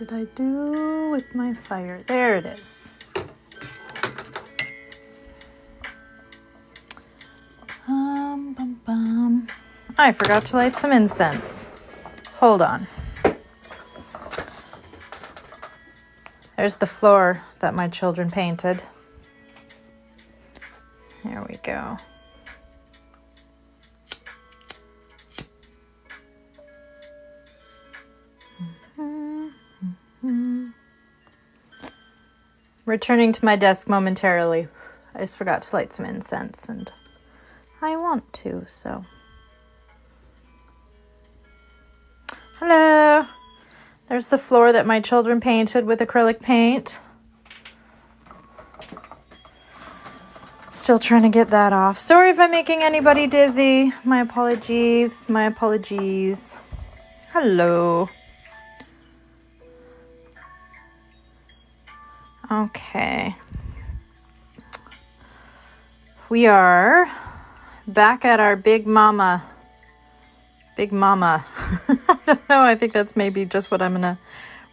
did I do with my fire? There it is. Bum, bum. I forgot to light some incense. Hold on. There's the floor that my children painted. There we go. Returning to my desk momentarily. I just forgot to light some incense and I want to, so. Hello. There's the floor that my children painted with acrylic paint. Still trying to get that off. Sorry if I'm making anybody dizzy. My apologies. My apologies. Hello. Okay. We are back at our Big Mama. Big Mama. I don't know. I think that's maybe just what I'm going to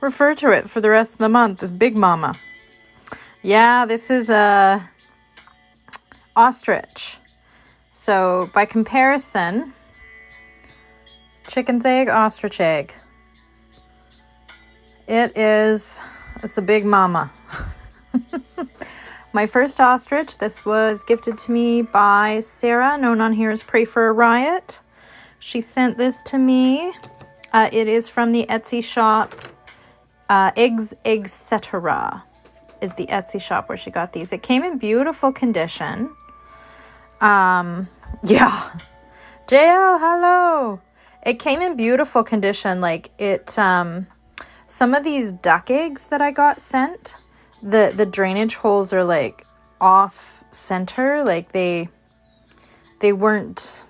refer to it for the rest of the month, is Big Mama. Yeah, this is a ostrich. So by comparison, chicken's egg, ostrich egg. It's a Big Mama. My first ostrich, this was gifted to me by Sarah, known on here as Pray for a Riot. She sent this to me. It is from the Etsy shop. Eggs, Etc. is the Etsy shop where she got these. It came in beautiful condition. Yeah. JL, hello. It came in beautiful condition. Like it, some of these duck eggs that I got sent, the drainage holes are like off center. Like they weren't,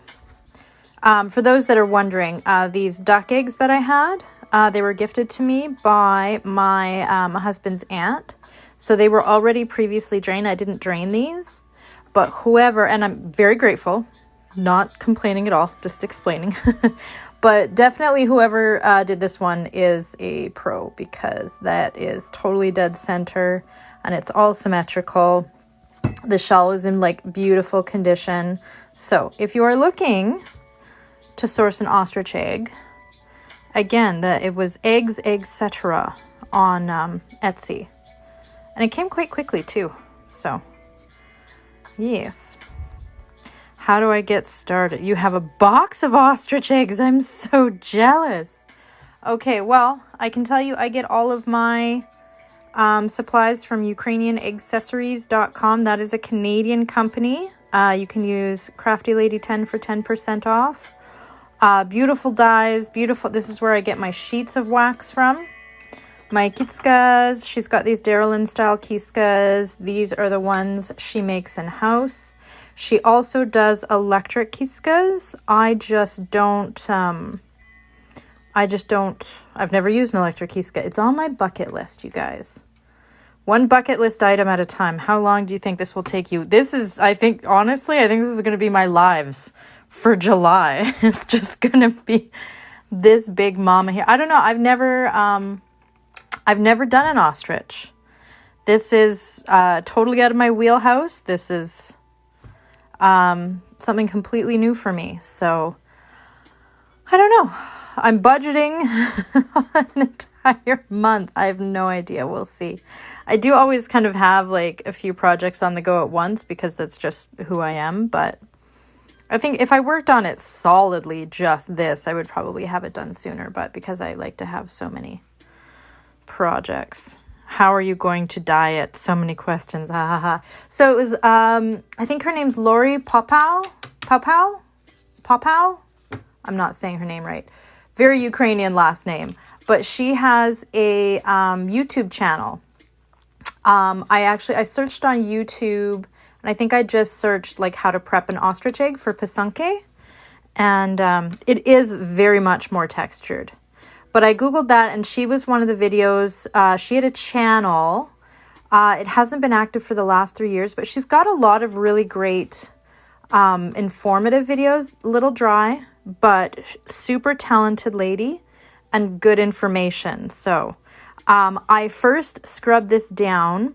for those that are wondering, these duck eggs that I had, they were gifted to me by my husband's aunt. So they were already previously drained. I didn't drain these, but whoever, and I'm very grateful, not complaining at all, just explaining. But definitely whoever did this one is a pro, because that is totally dead center and it's all symmetrical. The shell is in like beautiful condition. So if you are looking to source an ostrich egg, again, it was Eggs, Etc. on Etsy. And it came quite quickly too. So, yes. How do I get started? You have a box of ostrich eggs. I'm so jealous. Okay, well, I can tell you I get all of my supplies from UkrainianAccessories.com. That is a Canadian company. You can use CraftyLady10 for 10% off. Beautiful dyes, beautiful. This is where I get my sheets of wax from. My kiskas, she's got these Darylyn style kiskas. These are the ones she makes in-house. She also does electric kiskas. I've never used an electric kiska. It's on my bucket list, you guys. One bucket list item at a time. How long do you think this will take you? This is, I think this is going to be my lives for July. It's just going to be this Big Mama here. I don't know. I've never done an ostrich. This is totally out of my wheelhouse. This is something completely new for me. So I don't know. I'm budgeting an entire month. I have no idea. We'll see. I do always kind of have like a few projects on the go at once because that's just who I am. But I think if I worked on it solidly, just this, I would probably have it done sooner. But because I like to have so many projects. How are you going to diet? So many questions. So it was, I think her name's Lori Popow. I'm not saying her name right. Very Ukrainian last name. But she has a YouTube channel. I searched on YouTube, and I think I just searched like how to prep an ostrich egg for pasunke. And it is very much more textured. But I Googled that, and she was one of the videos. She had a channel. It hasn't been active for the last 3 years, but she's got a lot of really great informative videos. A little dry, but super talented lady and good information. So I first scrubbed this down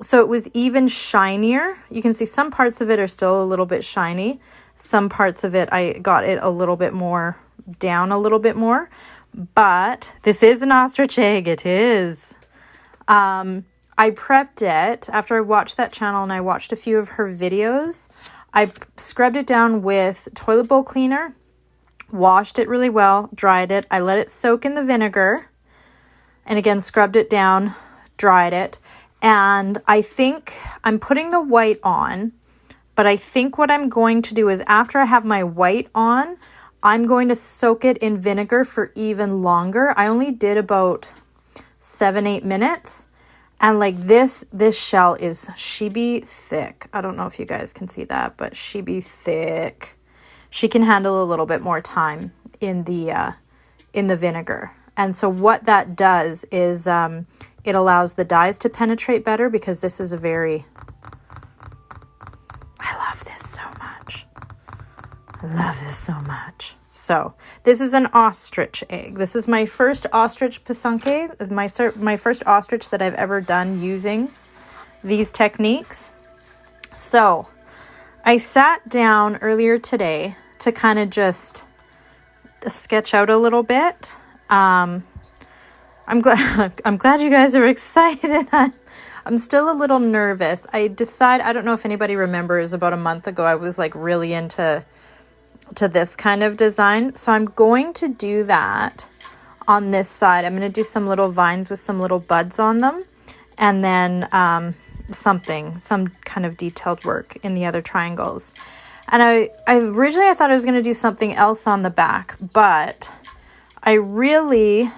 so it was even shinier. You can see some parts of it are still a little bit shiny. Some parts of it, I got it a little bit more down a little bit more. But this is an ostrich egg. It is. I prepped it after I watched that channel and I watched a few of her videos. I scrubbed it down with toilet bowl cleaner, washed it really well, dried it. I let it soak in the vinegar and again, scrubbed it down, dried it. And I think I'm putting the white on, but I think what I'm going to do is after I have my white on, I'm going to soak it in vinegar for even longer. I only did about 7-8 minutes. And like this shell is she-be thick. I don't know if you guys can see that, but she-be thick. She can handle a little bit more time in the vinegar. And so what that does is it allows the dyes to penetrate better because this is a very... I love this so much. I love this so much. So this is an ostrich egg. This is my first ostrich pasunke. This is my first ostrich that I've ever done using these techniques. So I sat down earlier today to kind of just sketch out a little bit. I'm glad you guys are excited. I'm still a little nervous. I don't know if anybody remembers, about a month ago I was like really into this kind of design. So I'm going to do that on this side. I'm going to do some little vines with some little buds on them, and then some kind of detailed work in the other triangles. And I originally thought I was going to do something else on the back, but I really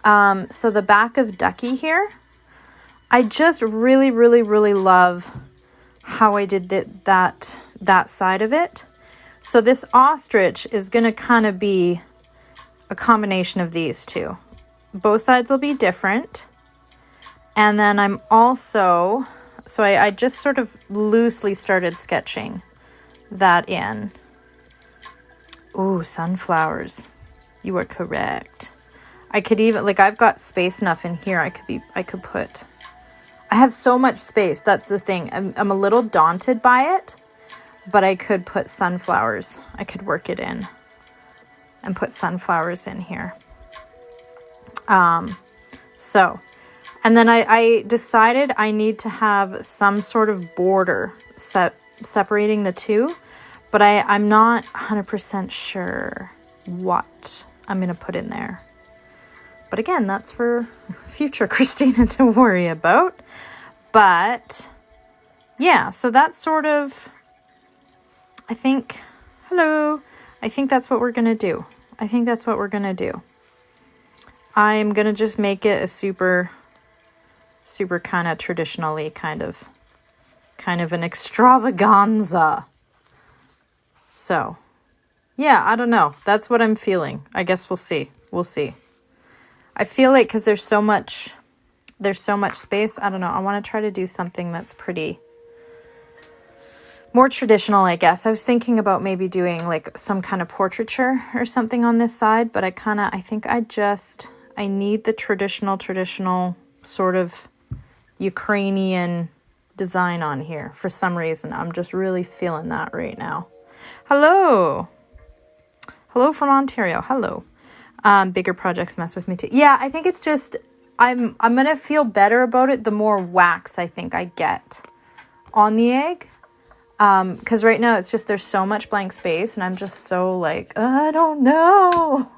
so the back of Ducky here, I just really, really, really love how I did that side of it. So this ostrich is going to kind of be a combination of these two. Both sides will be different. And then I'm also, so I just sort of loosely started sketching that in. Ooh, sunflowers. You are correct. I could even, like, I've got space enough in here. I have so much space. That's the thing. I'm a little daunted by it. But I could put sunflowers. I could work it in and put sunflowers in here. So, and then I decided I need to have some sort of border separating the two, but I'm not 100% sure what I'm going to put in there. But again, that's for future Christina to worry about. But yeah, so that's sort of... I think that's what we're going to do. I'm going to just make it a super kind of traditionally kind of an extravaganza. So, yeah, I don't know. That's what I'm feeling. I guess we'll see. I feel like because there's so much space, I don't know. I want to try to do something that's pretty... more traditional, I guess. I was thinking about maybe doing like some kind of portraiture or something on this side, but I think I need the traditional sort of Ukrainian design on here for some reason. I'm just really feeling that right now. Hello from Ontario. Hello. Bigger projects mess with me too. Yeah, I think it's just, I'm going to feel better about it the more wax I think I get on the egg. Because right now it's just, there's so much blank space and I'm just so like, I don't know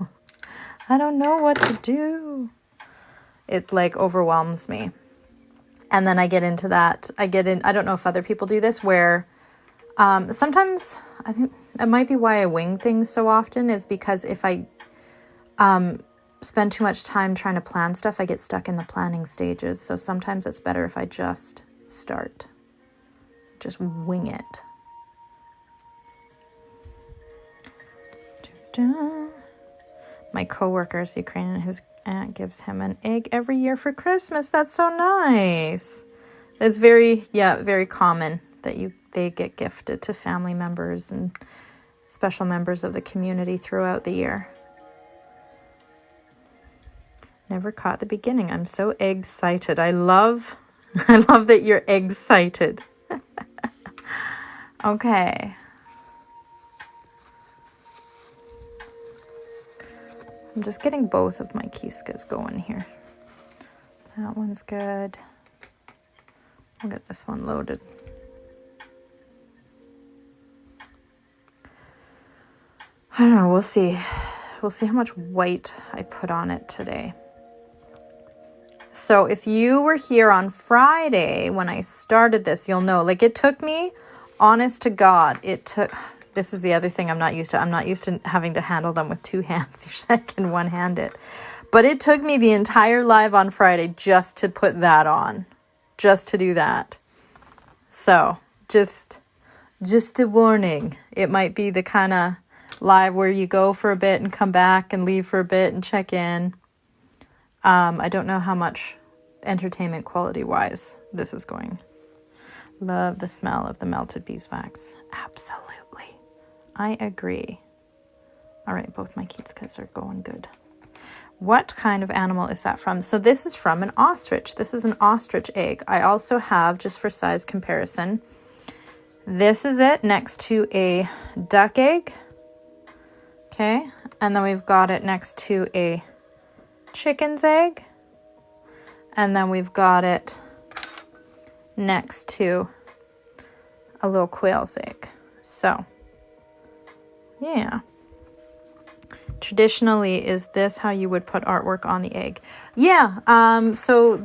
what to do. It like overwhelms me. And then I get into that. I don't know if other people do this where, sometimes I think that might be why I wing things so often, is because if I, spend too much time trying to plan stuff, I get stuck in the planning stages. So sometimes it's better if I just wing it. My coworker's Ukrainian. His aunt gives him an egg every year for Christmas. That's so nice. It's very common that they get gifted to family members and special members of the community throughout the year. Never caught the beginning. I'm so excited. I love I love that you're excited. Okay. I'm just getting both of my Quiscas going here. That one's good. I'll get this one loaded. I don't know, we'll see. We'll see how much white I put on it today. So if you were here on Friday when I started this, you'll know, like it took me, honest to God, this is the other thing I'm not used to. I'm not used to having to handle them with two hands. Usually I can one-hand it. But it took me the entire live on Friday just to put that on. Just to do that. So, just a warning. It might be the kind of live where you go for a bit and come back and leave for a bit and check in. I don't know how much entertainment quality-wise this is going. Love the smell of the melted beeswax. Absolutely. I agree. All right, both my Quiscas are going good. What kind of animal is that from? So this is from an ostrich. This is an ostrich egg. I also have, just for size comparison, this is it next to a duck egg. Okay, and then we've got it next to a chicken's egg. And then we've got it next to a little quail's egg. So, yeah. Traditionally, is this how you would put artwork on the egg? Yeah, so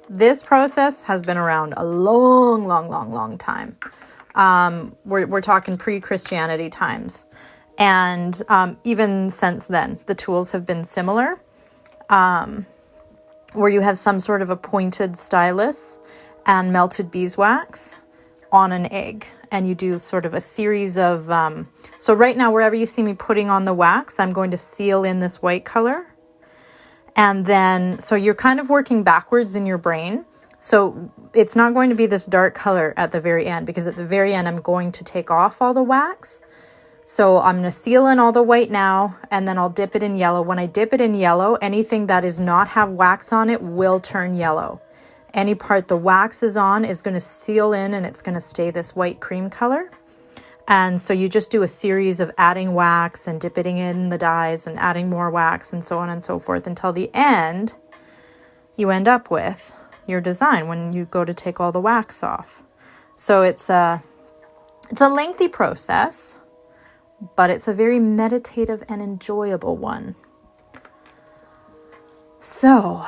this process has been around a long time. We're talking pre-Christianity times. And even since then, the tools have been similar, where you have some sort of a pointed stylus and melted beeswax on an egg. And you do sort of a series of, so right now, wherever you see me putting on the wax, I'm going to seal in this white color. And then, so you're kind of working backwards in your brain. So it's not going to be this dark color at the very end, because at the very end, I'm going to take off all the wax. So I'm going to seal in all the white now, and then I'll dip it in yellow. When I dip it in yellow, anything that does not have wax on it will turn yellow. Any part the wax is on is going to seal in, and it's going to stay this white cream color. And so you just do a series of adding wax and dipping in the dyes and adding more wax and so on and so forth until the end you end up with your design when you go to take all the wax off. So it's a lengthy process, but it's a very meditative and enjoyable one. So,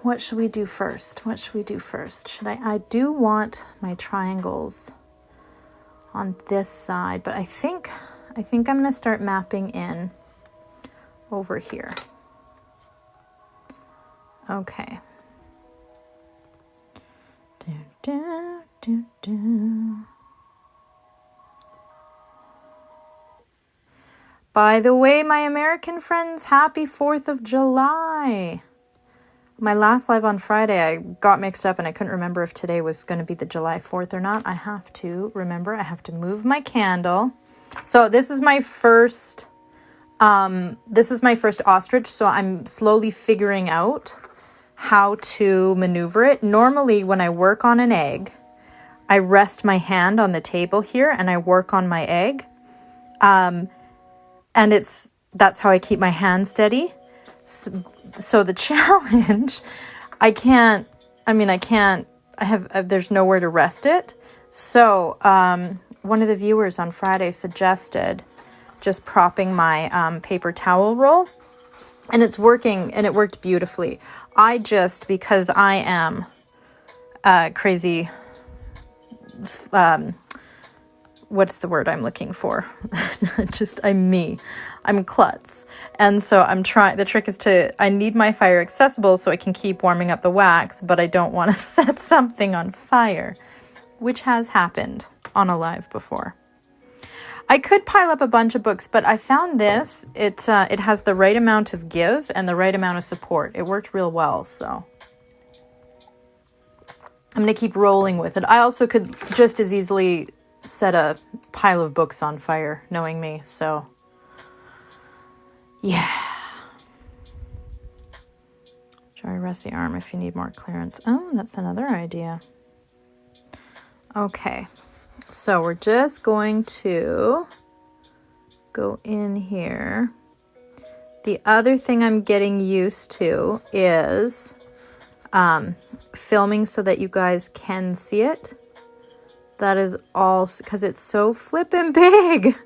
what should we do first? I do want my triangles on this side, but I think I'm going to start mapping in over here. Okay. By the way, my American friends, happy 4th of July. My last live on Friday, I got mixed up and I couldn't remember if today was going to be the July 4th or not. I have to remember, I have to move my candle. So this is my first ostrich. So I'm slowly figuring out how to maneuver it. Normally when I work on an egg, I rest my hand on the table here and I work on my egg. And that's how I keep my hand steady. So the challenge, there's nowhere to rest it. So one of the viewers on Friday suggested just propping my paper towel roll, and it's working, and it worked beautifully. Because I am crazy, what's the word I'm looking for? I'm me. I'm klutz. And so the trick is I need my fire accessible so I can keep warming up the wax, but I don't want to set something on fire, which has happened on a live before. I could pile up a bunch of books, but I found this. It has the right amount of give and the right amount of support. It worked real well, so I'm going to keep rolling with it. I also could just as easily set a pile of books on fire, knowing me, so yeah. Dry rest the arm if you need more clearance. Oh, that's another idea. Okay, so we're just going to go in here. The other thing I'm getting used to is filming so that you guys can see it. That is all because it's so flippin' big.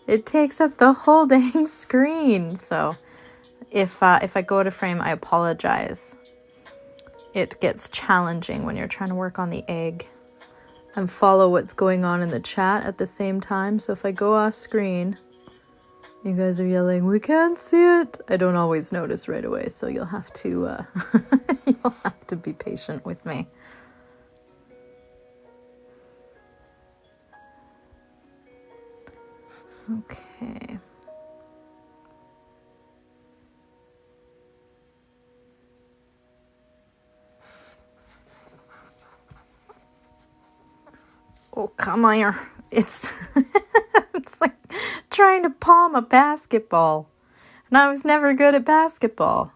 It takes up the whole dang screen. So if I go out of frame, I apologize. It gets challenging when you're trying to work on the egg and follow what's going on in the chat at the same time. So if I go off screen, you guys are yelling, "We can't see it." I don't always notice right away, so you'll have to you'll have to be patient with me. Okay. Oh, come on. It's it's like trying to palm a basketball. And I was never good at basketball.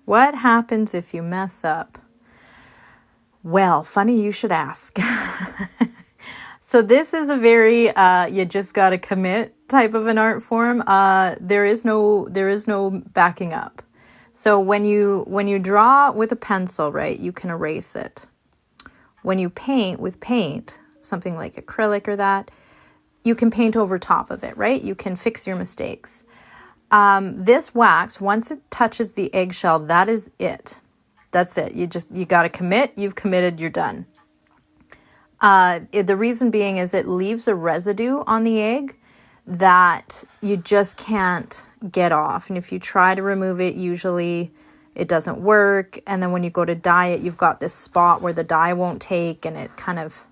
What happens if you mess up? Well, funny you should ask. So this is a very you just gotta commit type of an art form. There is no backing up. So when you draw with a pencil, right, you can erase it. When you paint with paint, something like acrylic or that, you can paint over top of it, right? You can fix your mistakes. This wax, once it touches the eggshell, that is it. That's it. You got to commit. You've committed. You're done. The reason being is it leaves a residue on the egg that you just can't get off. And if you try to remove it, usually it doesn't work. And then when you go to dye it, you've got this spot where the dye won't take, and it kind of,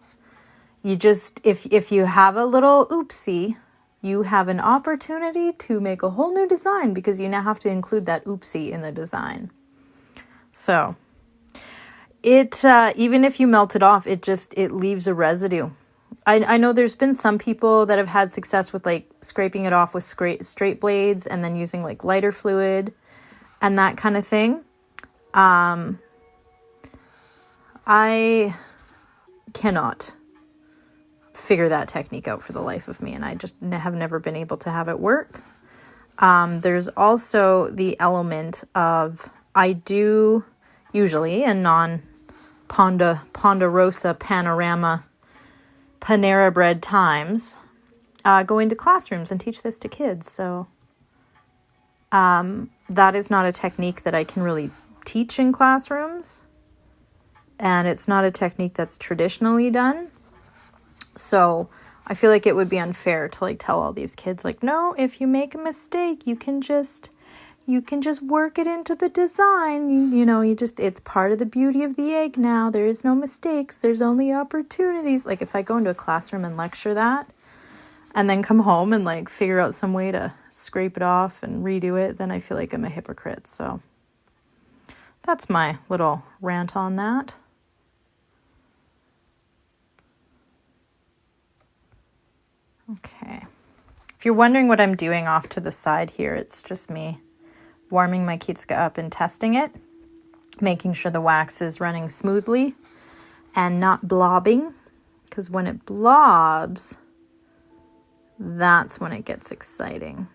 if you have a little oopsie, you have an opportunity to make a whole new design because you now have to include that oopsie in the design. So it even if you melt it off, it leaves a residue. I know there's been some people that have had success with like scraping it off with straight blades and then using like lighter fluid and that kind of thing. I cannot figure that technique out for the life of me, and I just have never been able to have it work. There's also the element of, I do usually in Ponderosa panorama Panera Bread times go into classrooms and teach this to kids. So that is not a technique that I can really teach in classrooms, and it's not a technique that's traditionally done. So I feel like it would be unfair to like tell all these kids like, no, if you make a mistake, you can just work it into the design. It's part of the beauty of the egg now. There is no mistakes. There's only opportunities. Like if I go into a classroom and lecture that and then come home and like figure out some way to scrape it off and redo it, then I feel like I'm a hypocrite. So that's my little rant on that. Okay. If you're wondering what I'm doing off to the side here, it's just me warming my Kitsuka up and testing it, making sure the wax is running smoothly and not blobbing, because when it blobs, that's when it gets exciting.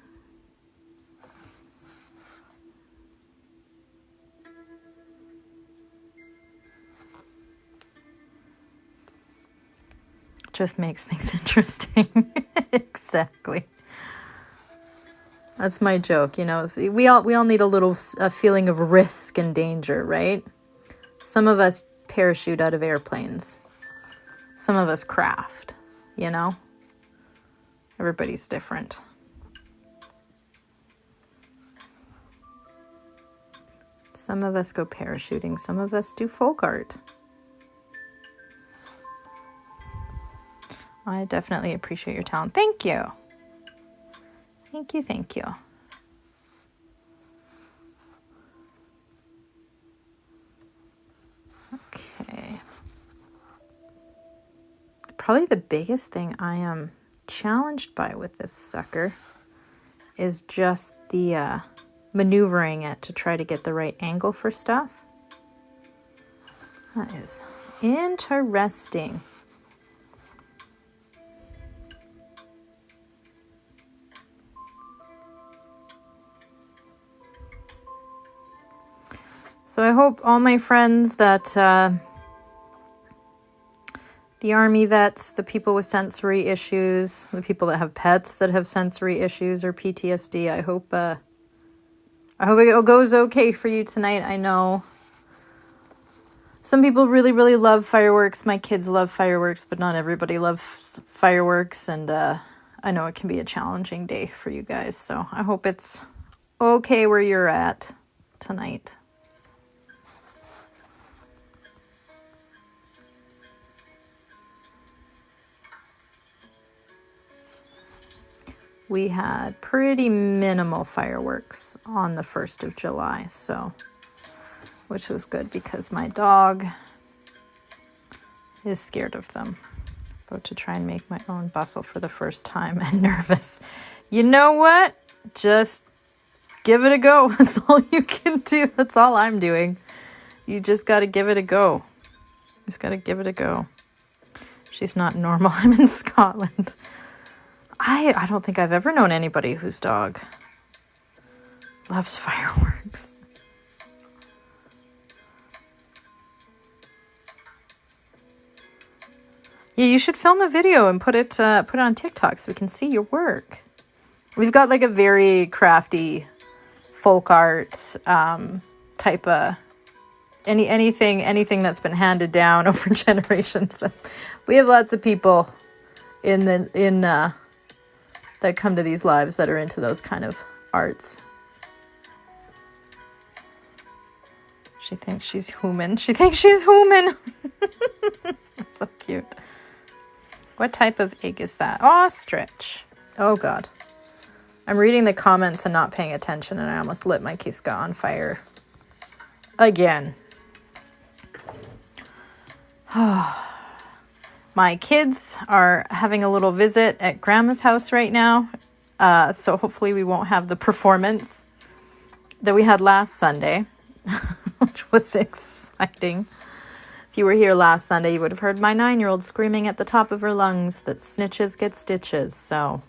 Just makes things interesting. Exactly. That's my joke, we all need a feeling of risk and danger, right? Some of us parachute out of airplanes. Some of us craft, Everybody's different. Some of us go parachuting, some of us do folk art. I definitely appreciate your talent. Thank you. Thank you. Probably the biggest thing I am challenged by with this sucker is just the maneuvering it to try to get the right angle for stuff. That is interesting. So I hope all my friends that the army vets, the people with sensory issues, the people that have pets that have sensory issues or PTSD, I hope it goes okay for you tonight. I know some people really, really love fireworks. My kids love fireworks, but not everybody loves fireworks. And I know it can be a challenging day for you guys. So I hope it's okay where you're at tonight. We had pretty minimal fireworks on the 1st of July, so, which was good because my dog is scared of them. About to try and make my own bustle for the first time and nervous. You know what? Just give it a go. That's all you can do. That's all I'm doing. You just got to give it a go. Just got to give it a go. She's not normal. I'm in Scotland. I don't think I've ever known anybody whose dog loves fireworks. Yeah, you should film a video and put it on TikTok so we can see your work. We've got like a very crafty folk art type of anything that's been handed down over generations. We have lots of people that come to these lives that are into those kind of arts. She thinks she's human. She thinks she's human. That's so cute. What type of egg is that? Ostrich. Oh, God. I'm reading the comments and not paying attention, and I almost lit my Kiska on fire. Again. My kids are having a little visit at Grandma's house right now, so hopefully we won't have the performance that we had last Sunday, which was exciting. If you were here last Sunday, you would have heard my 9-year-old screaming at the top of her lungs that snitches get stitches, so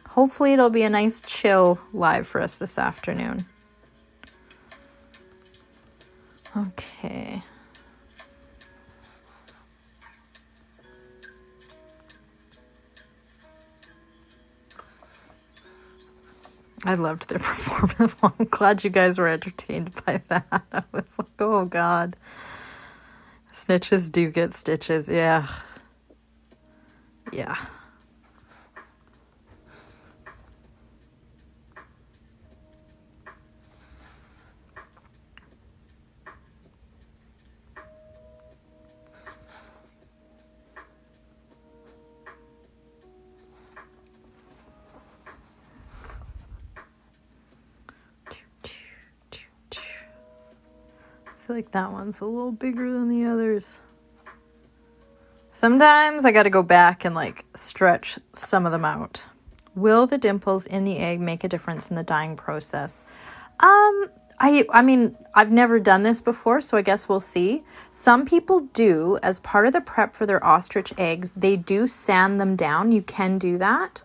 hopefully it'll be a nice chill live for us this afternoon. Okay. I loved their performance. I'm glad you guys were entertained by that. I was like, oh, God. Snitches do get stitches. Yeah. Yeah. I feel like that one's a little bigger than the others. Sometimes I got to go back and like stretch some of them out. Will the dimples in the egg make a difference in the dyeing process? I mean, I've never done this before, so I guess we'll see. Some people do, as part of the prep for their ostrich eggs, they do sand them down. You can do that.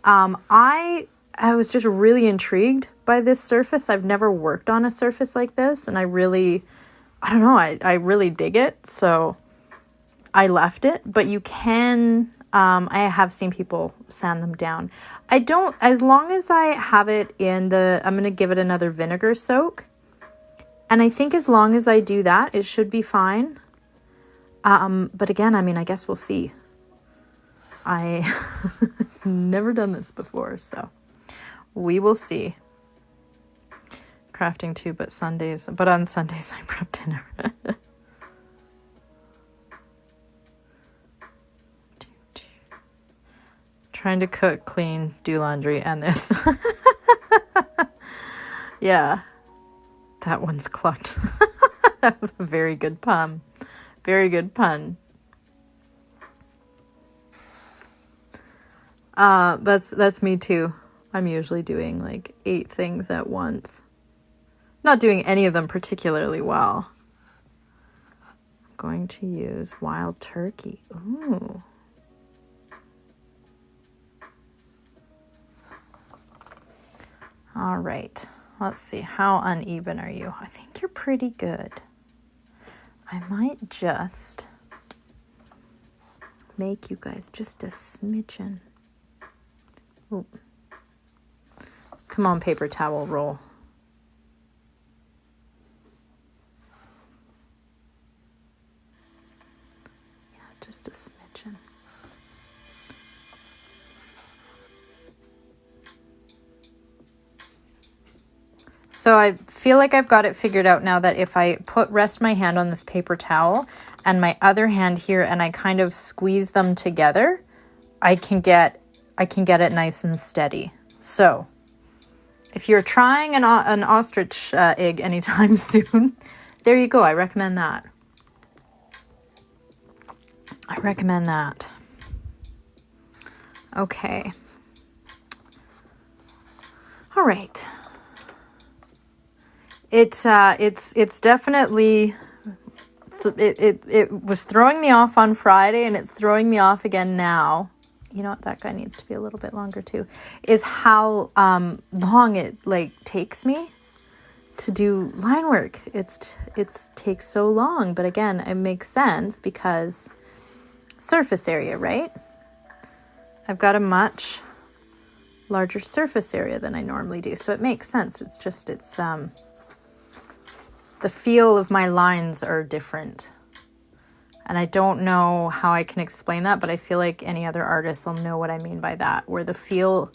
I was just really intrigued by this surface. I've never worked on a surface like this, and I don't know, I really dig it, so I left it. But you can, I have seen people sand them down. As long as I have it I'm going to give it another vinegar soak. And I think as long as I do that, it should be fine. But again, I mean, I guess we'll see. I've never done this before, so we will see. Crafting too, but on Sundays I prep dinner. Trying to cook, clean, do laundry, and this. Yeah, that one's clucked. That was a very good pun. Very good pun. That's me too. I'm usually doing like 8 things at once. Not doing any of them particularly well. I'm going to use wild turkey. Ooh. All right. Let's see. How uneven are you? I think you're pretty good. I might just make you guys just a smidgen. Ooh. Come on, paper towel roll. Yeah, just a smidgen. So I feel like I've got it figured out now that if I rest my hand on this paper towel and my other hand here and I kind of squeeze them together, I can get it nice and steady. So if you're trying an ostrich egg anytime soon, there you go. I recommend that. Okay. All right. It's definitely, it was throwing me off on Friday and it's throwing me off again now. You know what, that guy needs to be a little bit longer too, is how long it like takes me to do line work. It takes so long, but again, it makes sense because surface area, right? I've got a much larger surface area than I normally do, so it makes sense. It's just, the feel of my lines are different. And I don't know how I can explain that, but I feel like any other artist will know what I mean by that, where the feel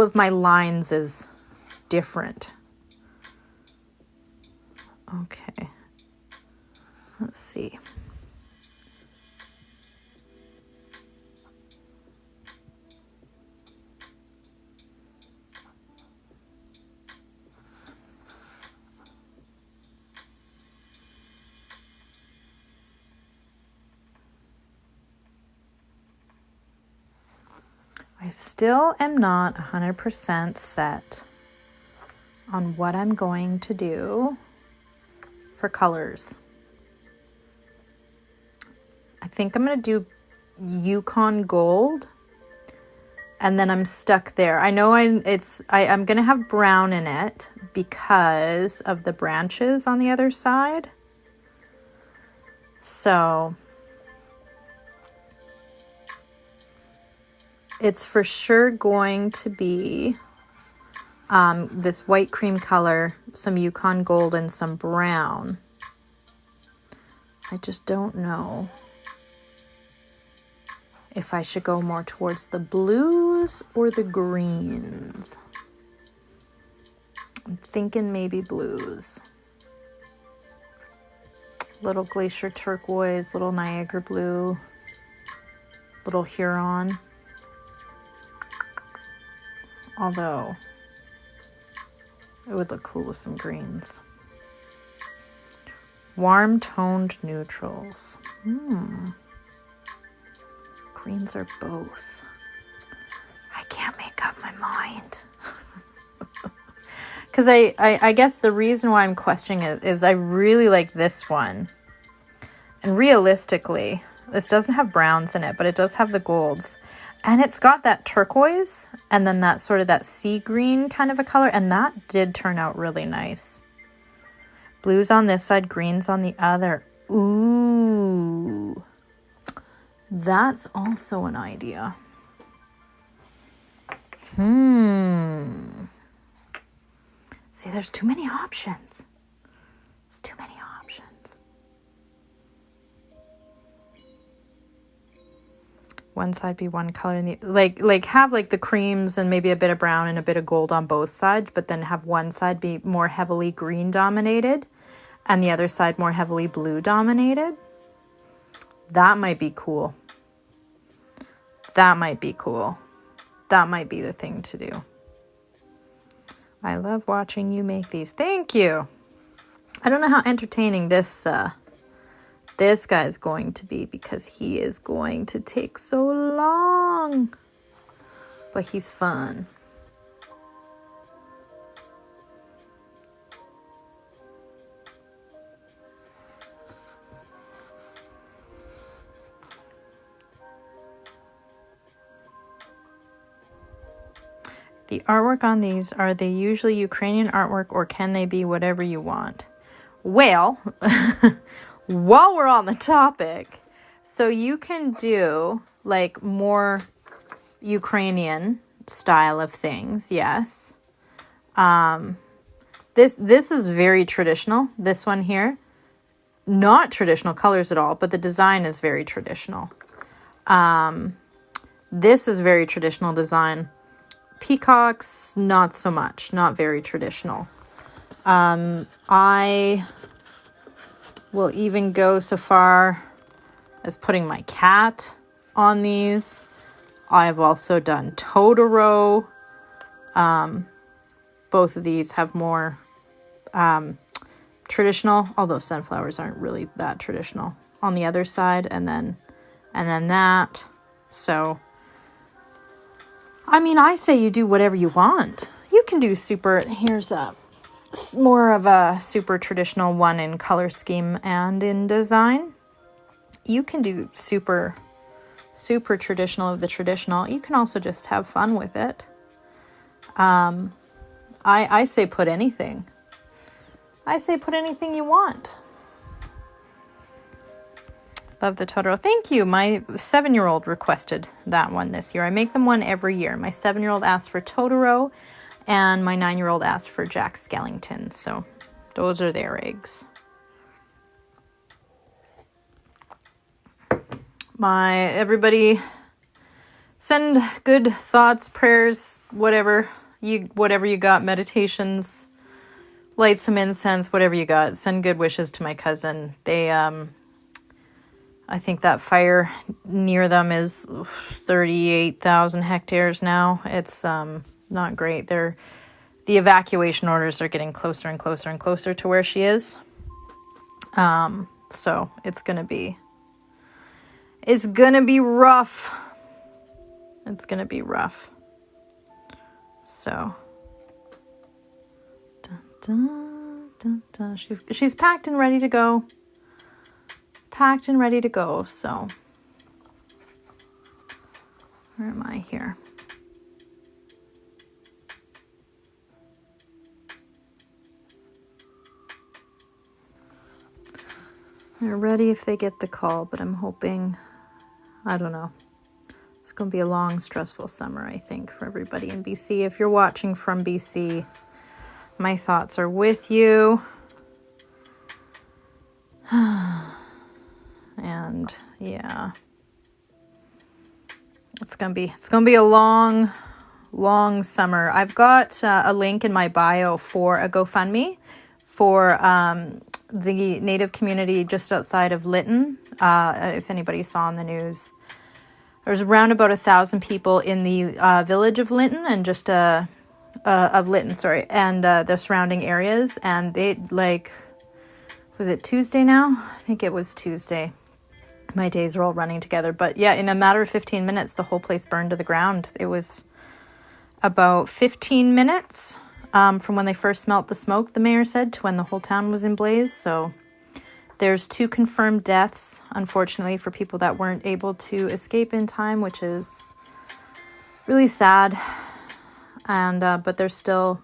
of my lines is different. Okay. Let's see. I still am not 100% set on what I'm going to do for colors. I think I'm going to do Yukon Gold, and then I'm stuck there. I know I'm going to have brown in it because of the branches on the other side. So it's for sure going to be this white cream color, some Yukon Gold, and some brown. I just don't know if I should go more towards the blues or the greens. I'm thinking maybe blues. Little Glacier Turquoise, little Niagara Blue, little Huron. Although it would look cool with some greens. Warm toned neutrals. Greens are both. I can't make up my mind. Because I guess the reason why I'm questioning it is I really like this one. And realistically, this doesn't have browns in it, but it does have the golds. And it's got that turquoise and then that sort of that sea green kind of a color. And that did turn out really nice. Blues on this side, greens on the other. Ooh. That's also an idea. See, there's too many options. There's too many options. One side be one color and the like have like the creams and maybe a bit of brown and a bit of gold on both sides, but then have one side be more heavily green dominated and the other side more heavily blue dominated. That might be cool. That might be cool. That might be the thing to do. I love watching you make these. Thank you. I don't know how entertaining this guy is going to be because he is going to take so long. but he's fun. The artwork on these, are they usually Ukrainian artwork or can they be whatever you want? Well, while we're on the topic, so you can do like more Ukrainian style of things, yes. This is very traditional. This one here, not traditional colors at all, but the design is very traditional. This is very traditional design. Peacocks, not so much, not very traditional. I will even go so far as putting my cat on these. I've also done Totoro. Both of these have more traditional, although sunflowers aren't really that traditional on the other side, and then that. So I mean, I say you do whatever you want. You can do super, here's a more of a super traditional one in color scheme and in design. You can do super traditional of the traditional. You can also just have fun with it. I say put anything. I say put anything you want. Love the Totoro. Thank you. My 7-year-old requested that one this year. I make them one every year. My 7-year-old asked for Totoro, and my 9-year-old asked for Jack Skellington. So those are their eggs. Everybody send good thoughts, prayers, whatever you got, meditations, light some incense, whatever you got. Send good wishes to my cousin. They I think that fire near them is 38,000 hectares now. It's not great. The evacuation orders are getting closer and closer and closer to where she is. So it's gonna be rough. It's gonna be rough. So dun, dun, dun, dun. She's packed and ready to go. So where am I here? They're ready if they get the call, but I'm hoping, I don't know. It's going to be a long, stressful summer, I think, for everybody in BC. If you're watching from BC, my thoughts are with you. And yeah, it's gonna be a long summer. I've got a link in my bio for a GoFundMe for the Native community just outside of Lytton. If anybody saw on the news, there's around about 1,000 people in the village of Lytton and just and the surrounding areas. And they was it Tuesday now? I think it was Tuesday. My days are all running together. But yeah, in a matter of 15 minutes, the whole place burned to the ground. It was about 15 minutes from when they first smelt the smoke, the mayor said, to when the whole town was in blaze. So there's 2 confirmed deaths, unfortunately, for people that weren't able to escape in time, which is really sad. And but they're still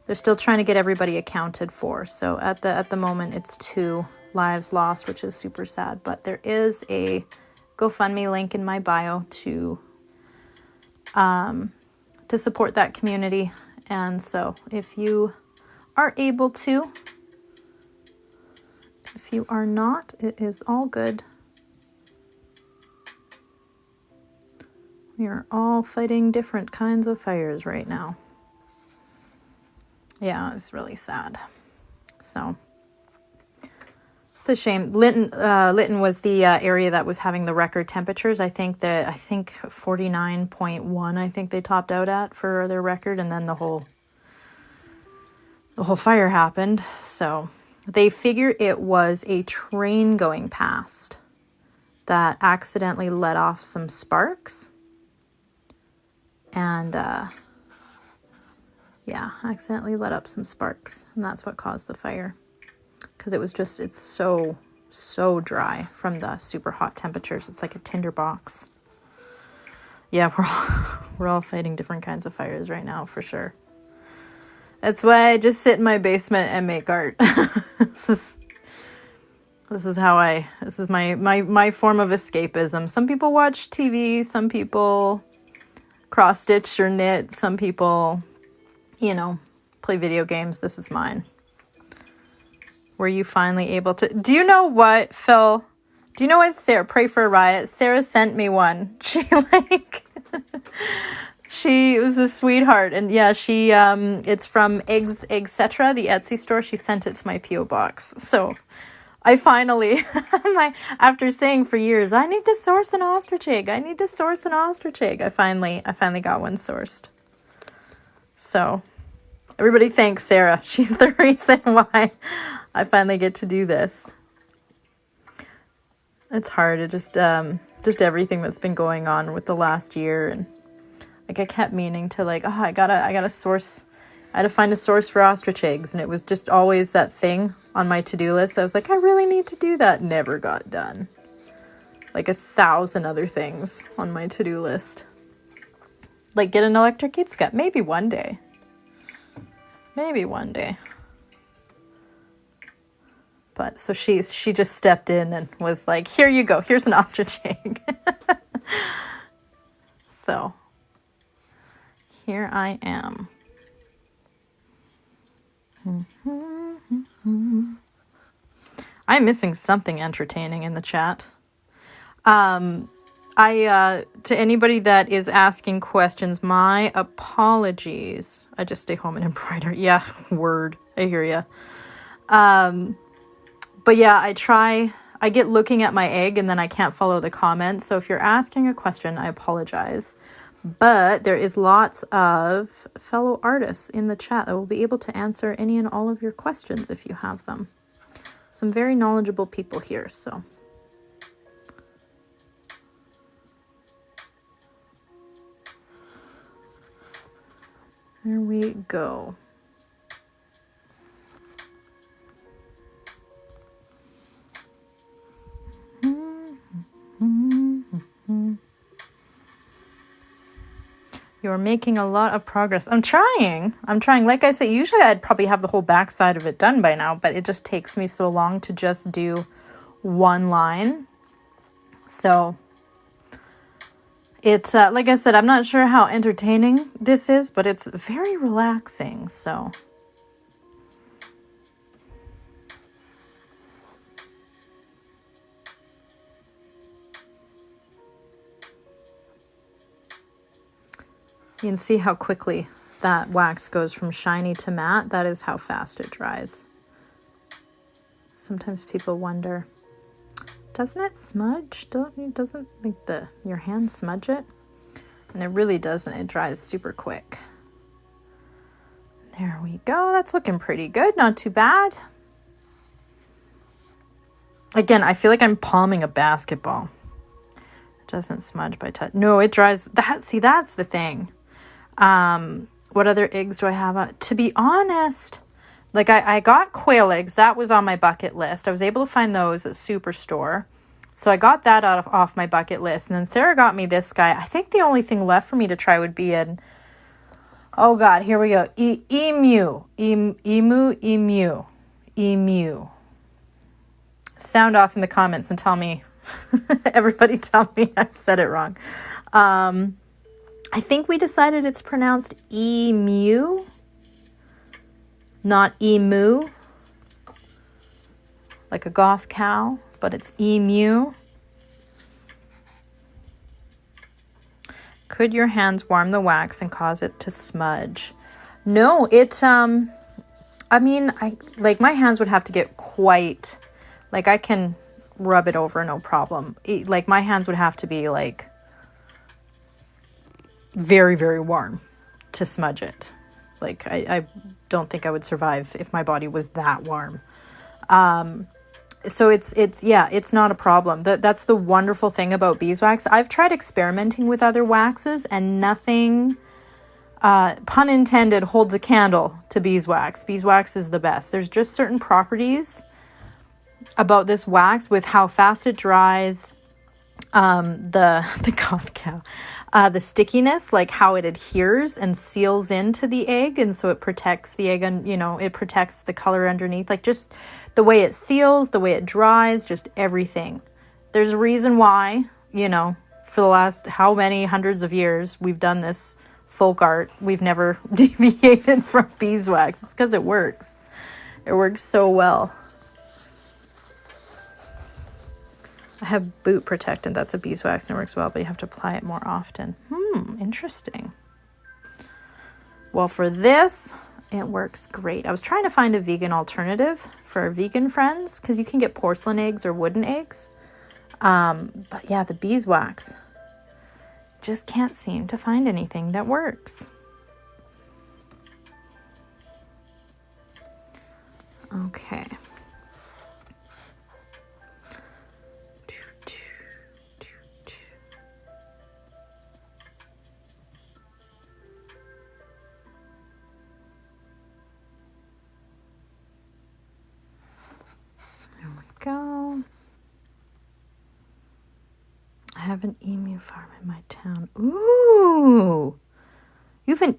trying to get everybody accounted for. So at the moment, it's 2 lives lost, which is super sad. But there is a GoFundMe link in my bio to support that community. And so if you are able to, if you are not, it is all good. We are all fighting different kinds of fires right now. Yeah, it's really sad. So it's a shame. Lytton was the area that was having the record temperatures. I think 49.1. I think they topped out at for their record, and then the whole fire happened. So they figure it was a train going past that accidentally let off some sparks. And yeah, I accidentally let up some sparks, and that's what caused the fire. Because it was just, it's so dry from the super hot temperatures. It's like a tinder box. Yeah, we're all fighting different kinds of fires right now, for sure. That's why I just sit in my basement and make art. This is my form of escapism. Some people watch TV, some people cross stitch or knit, some people, play video games. This is mine. Were you finally able to... Do you know what, Phil? Do you know what Sarah... Pray for a Riot. Sarah sent me one. She was a sweetheart. And yeah, she... it's from Eggs, Etc., the Etsy store. She sent it to my P.O. box. So I finally... after saying for years, I need to source an ostrich egg. I finally got one sourced. So... Everybody thanks Sarah. She's the reason why I finally get to do this. It's hard. It just everything that's been going on with the last year, and like I kept meaning to I gotta source. I had to find a source for ostrich eggs, and it was just always that thing on my to-do list. I was like, I really need to do that. Never got done. Like 1,000 other things on my to-do list. Like get an electric heat scut. Maybe one day. But so she just stepped in and was like, here you go. Here's an ostrich egg. So here I am. I'm missing something entertaining in the chat. To anybody that is asking questions, my apologies. I just stay home and embroider. Yeah, word. I hear ya. But yeah, I get looking at my egg and then I can't follow the comments. So if you're asking a question, I apologize. But there is lots of fellow artists in the chat that will be able to answer any and all of your questions if you have them. Some very knowledgeable people here, so... There we go. You're making a lot of progress. I'm trying. Like I said, usually I'd probably have the whole back side of it done by now, but it just takes me so long to just do one line. So... It's, like I said, I'm not sure how entertaining this is, but it's very relaxing, so. You can see how quickly that wax goes from shiny to matte. That is how fast it dries. Sometimes people wonder... Doesn't it smudge? Doesn't like your hand smudge it? And it really doesn't. It dries super quick. There we go. That's looking pretty good. Not too bad. Again, I feel like I'm palming a basketball. It doesn't smudge by touch. No, it dries. See, that's the thing. What other eggs do I have? To be honest... Like, I got quail eggs. That was on my bucket list. I was able to find those at Superstore. So I got that off my bucket list. And then Sarah got me this guy. I think the only thing left for me to try would be an... Oh, God. Here we go. Emu. Sound off in the comments and tell me... Everybody tell me I said it wrong. I think we decided it's pronounced emu. Not emu, like a goth cow, but it's emu. Could your hands warm the wax and cause it to smudge? No, my hands would have to get quite, like I can rub it over, no problem. Like my hands would have to be like very, very warm to smudge it. Like I don't think I would survive if my body was that warm. So yeah, it's not a problem. That's the wonderful thing about beeswax. I've tried experimenting with other waxes and nothing, pun intended, holds a candle to beeswax. Beeswax is the best. There's just certain properties about this wax with how fast it dries, the god cow, the stickiness, like how it adheres and seals into the egg, and so it protects the egg, and it protects the color underneath, like just the way it seals, the way it dries, just everything. There's a reason why, for the last how many hundreds of years we've done this folk art, we've never deviated from beeswax. It's because it works. It works so well. I have boot protectant. That's a beeswax and it works well, but you have to apply it more often. Interesting. Well, for this, it works great. I was trying to find a vegan alternative for our vegan friends because you can get porcelain eggs or wooden eggs. But yeah, the beeswax. Just can't seem to find anything that works. Okay. Go. I have an emu farm in my town. Ooh. You have an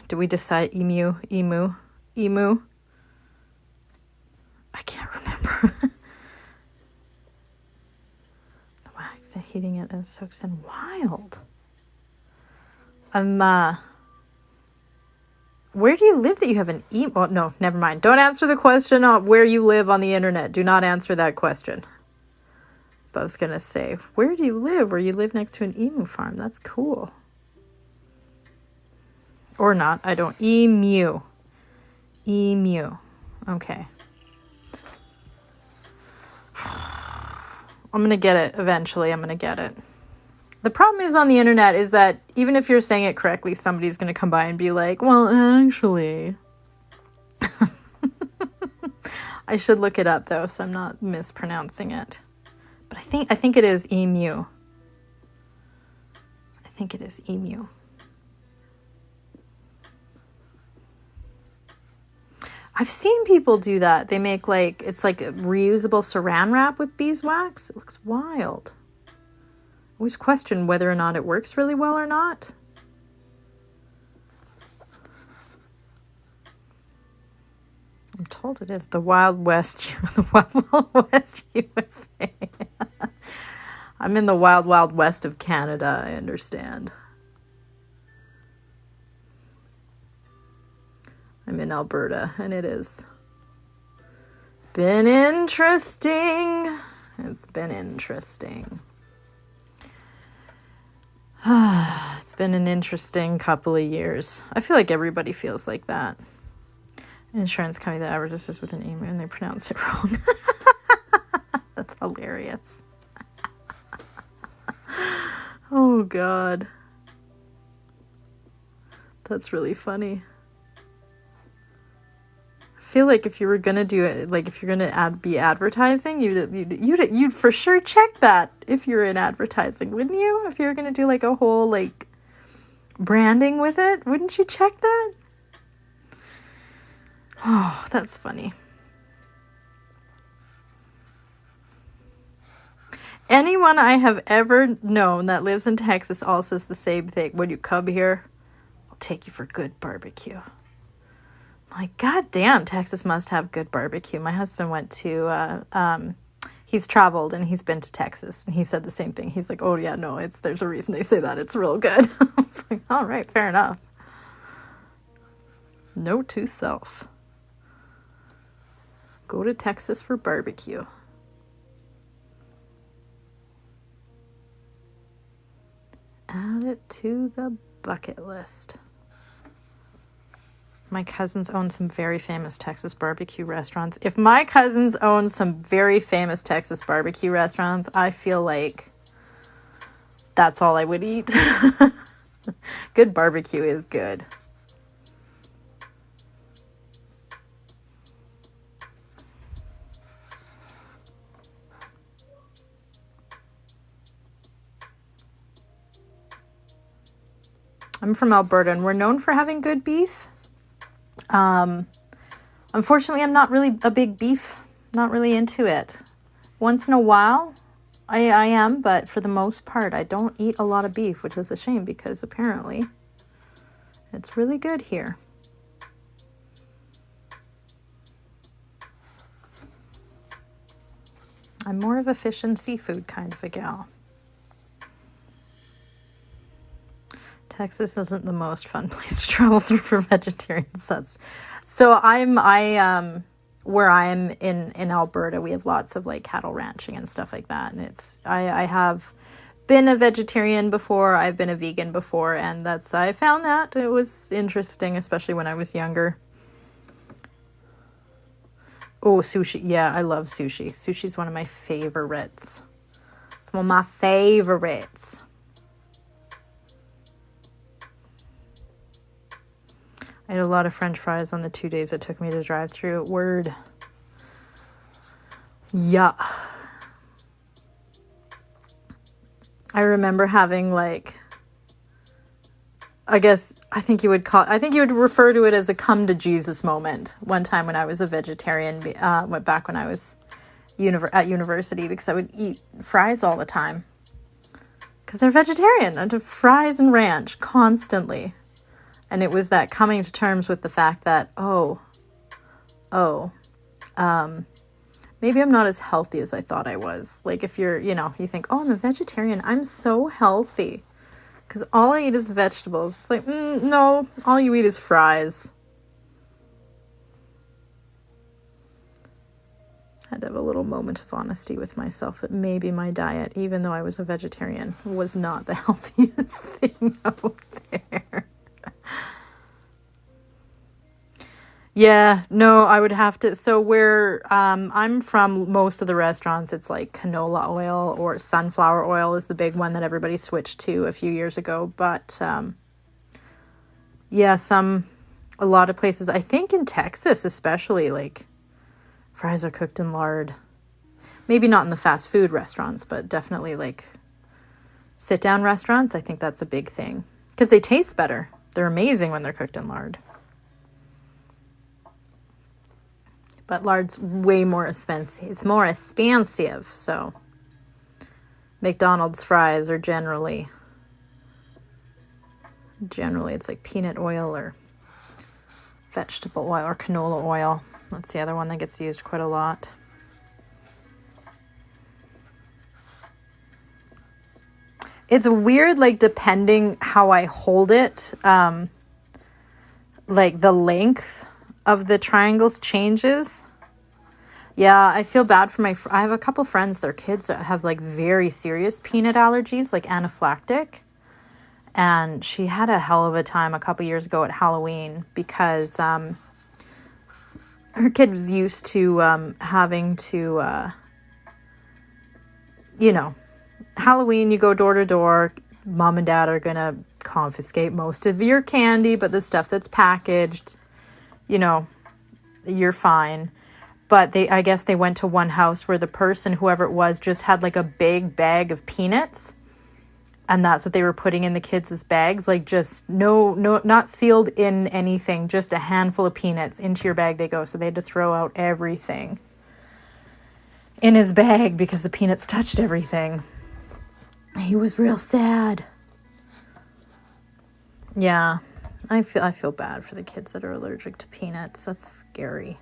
do we decide emu? I can't remember. The wax and heating it and soaks in wild. Where do you live that you have an emu? Oh, no, never mind. Don't answer the question of where you live on the internet. Do not answer that question. But I was going to say, where do you live where you live next to an emu farm? That's cool. Or not. I don't. Emu. Okay. I'm going to get it eventually. I'm going to get it. The problem is on the internet is that even if you're saying it correctly, somebody's going to come by and be like, well, actually. I should look it up, though, so I'm not mispronouncing it. But I think it is emu. I think it is emu. I've seen people do that. They make it's like a reusable saran wrap with beeswax. It looks wild. I always question whether or not it works really well or not. I'm told it is the Wild West, the Wild West USA. I'm in the Wild West of Canada, I understand. I'm in Alberta, and it has been interesting. It's been interesting. It's been an interesting couple of years. I feel like everybody feels like that. An insurance company that advertises with an emu and they pronounce it wrong. That's hilarious. Oh, God. That's really funny. I feel like if you were gonna do it, like if you're gonna be advertising, you'd for sure check that if you're in advertising, wouldn't you? If you're gonna do like a whole like branding with it, wouldn't you check that? Oh, that's funny. Anyone I have ever known that lives in Texas all says the same thing. When you come here, I'll take you for good barbecue. Like, goddamn, Texas must have good barbecue. My husband went to, he's traveled and he's been to Texas and he said the same thing. He's like, oh yeah, no, there's a reason they say that. It's real good. I was like, all right, fair enough. Note to self. Go to Texas for barbecue. Add it to the bucket list. My cousins own some very famous Texas barbecue restaurants. If my cousins own some very famous Texas barbecue restaurants, I feel like that's all I would eat. Good barbecue is good. I'm from Alberta, and we're known for having good beef. Unfortunately, I'm not really a big beef, not really into it. Once in a while, I am, but for the most part, I don't eat a lot of beef, which is a shame because apparently it's really good here. I'm more of a fish and seafood kind of a gal. Texas isn't the most fun place to travel through for vegetarians. Where I am in Alberta, we have lots of like cattle ranching and stuff like that. And I have been a vegetarian before, I've been a vegan before, and I found that it was interesting, especially when I was younger. Oh, sushi. Yeah, I love sushi. Sushi's one of my favorites. It's one of my favorites. I had a lot of French fries on the 2 days it took me to drive through. Word. Yeah. I remember having like, I think you would refer to it as a come to Jesus moment one time when I was a vegetarian, back when I was at university, because I would eat fries all the time. Because they're vegetarian. I'd have fries and ranch constantly. And it was that coming to terms with the fact that, maybe I'm not as healthy as I thought I was. Like if you think, oh, I'm a vegetarian, I'm so healthy. Because all I eat is vegetables. It's like, no, all you eat is fries. I had to have a little moment of honesty with myself that maybe my diet, even though I was a vegetarian, was not the healthiest thing out there. Yeah, no, I would have to. So where I'm from, most of the restaurants, it's like canola oil or sunflower oil is the big one that everybody switched to a few years ago. But yeah, a lot of places, I think in Texas especially, like fries are cooked in lard. Maybe not in the fast food restaurants, but definitely like sit down restaurants. I think that's a big thing because they taste better. They're amazing when they're cooked in lard. But lard's way more expensive. It's more expensive, so McDonald's fries are generally it's like peanut oil or vegetable oil or canola oil. That's the other one that gets used quite a lot. It's weird, like depending how I hold it, like the length of the triangles changes. Yeah, I feel bad for I have a couple friends, their kids that have like very serious peanut allergies, like anaphylactic. And she had a hell of a time a couple years ago at Halloween because her kid was used to having to, Halloween, you go door to door, mom and dad are going to confiscate most of your candy, but the stuff that's packaged, you're fine. But I guess they went to one house where the person, whoever it was, just had like a big bag of peanuts. And that's what they were putting in the kids' bags. Like just no, not sealed in anything, just a handful of peanuts into your bag they go. So they had to throw out everything in his bag because the peanuts touched everything. He was real sad. Yeah, I feel bad for the kids that are allergic to peanuts. That's scary.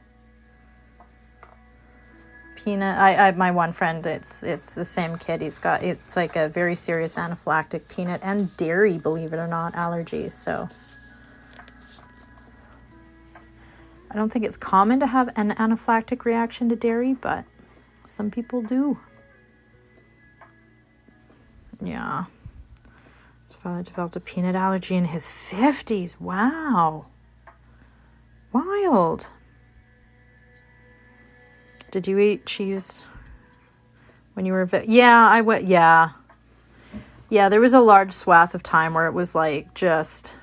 Peanut. My one friend, it's the same kid. It's like a very serious anaphylactic peanut and dairy, believe it or not, allergies. So I don't think it's common to have an anaphylactic reaction to dairy, but some people do. Yeah. His father developed a peanut allergy in his 50s. Wow. Wild. Did you eat cheese when you were yeah, I went. Yeah, there was a large swath of time where it was like just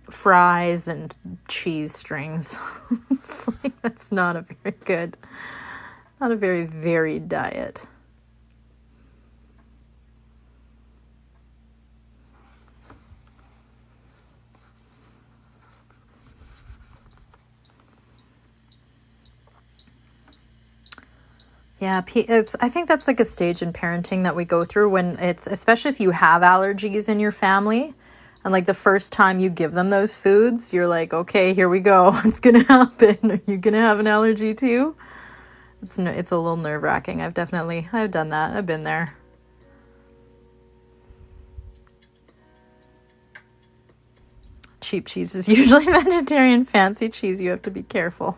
fries and cheese strings. It's like that's not a very varied diet. Yeah, I think that's like a stage in parenting that we go through when it's, especially if you have allergies in your family, and like the first time you give them those foods, you're like, okay, here we go. It's gonna happen. Are you gonna have an allergy too? It's a little nerve-wracking. I've done that. I've been there. Cheap cheese is usually vegetarian. Fancy cheese, you have to be careful.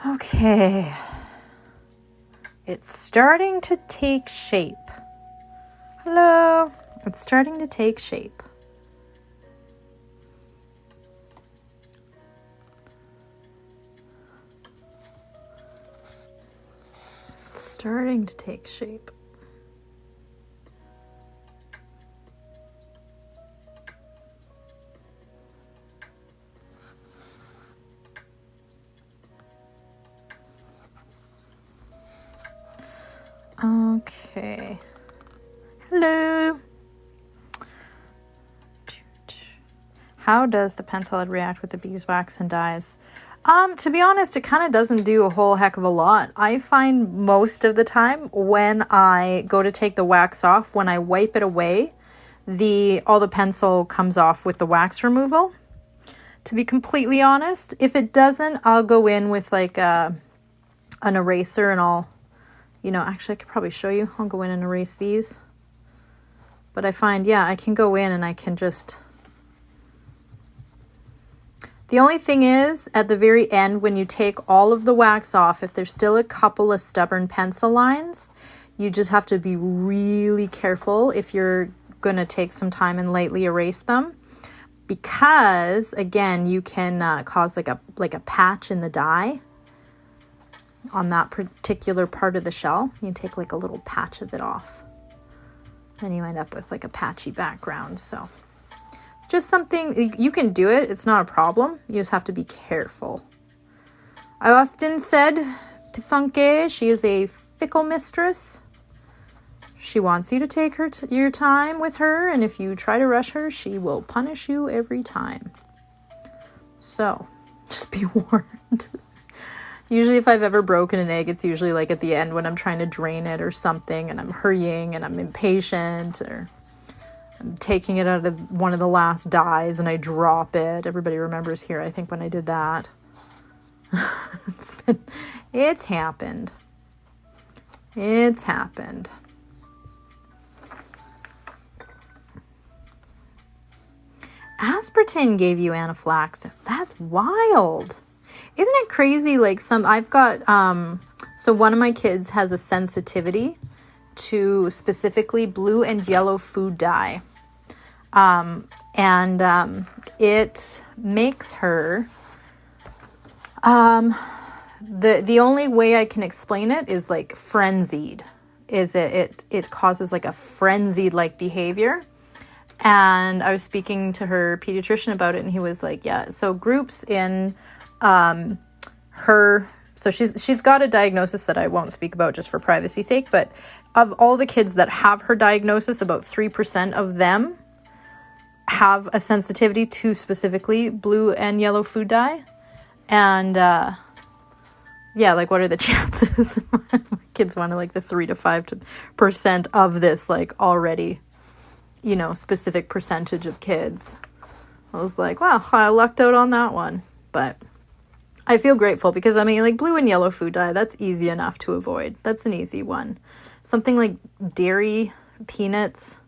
Okay. It's starting to take shape. Hello. It's starting to take shape. It's starting to take shape. Okay. Hello. How does the pencil head react with the beeswax and dyes? To be honest, it kind of doesn't do a whole heck of a lot. I find most of the time when I go to take the wax off, when I wipe it away, all the pencil comes off with the wax removal. To be completely honest, if it doesn't, I'll go in with like an eraser and I'll, actually I could probably show you. I'll go in and erase these. But I find, yeah, I can go in and I can just... The only thing is, at the very end, when you take all of the wax off, if there's still a couple of stubborn pencil lines, you just have to be really careful if you're going to take some time and lightly erase them. Because, again, you can cause like a patch in the dye on that particular part of the shell. You take like a little patch of it off. Then you end up with like a patchy background, so... It's just something, you can do it, it's not a problem, you just have to be careful. I often said, Pisanke, she is a fickle mistress. She wants you to take your time with her, and if you try to rush her, she will punish you every time. So, just be warned. Usually if I've ever broken an egg, it's usually like at the end when I'm trying to drain it or something, and I'm hurrying, and I'm impatient, or... I'm taking it out of one of the last dyes and I drop it. Everybody remembers here, I think, when I did that. It's happened. It's happened. Aspartame gave you anaphylaxis. That's wild. Isn't it crazy? Like I've got, so one of my kids has a sensitivity to specifically blue and yellow food dye. It makes her, the only way I can explain it is like frenzied. It causes like a frenzied like behavior. And I was speaking to her pediatrician about it and he was like, yeah, so groups in, so she's got a diagnosis that I won't speak about just for privacy's sake, but of all the kids that have her diagnosis, about 3% of them have a sensitivity to specifically blue and yellow food dye. And yeah, like what are the chances? My kids wanted like the 3 to 5% of this like already, specific percentage of kids. I was like, wow, I lucked out on that one. But I feel grateful because like blue and yellow food dye, that's easy enough to avoid. That's an easy one. Something like dairy, peanuts,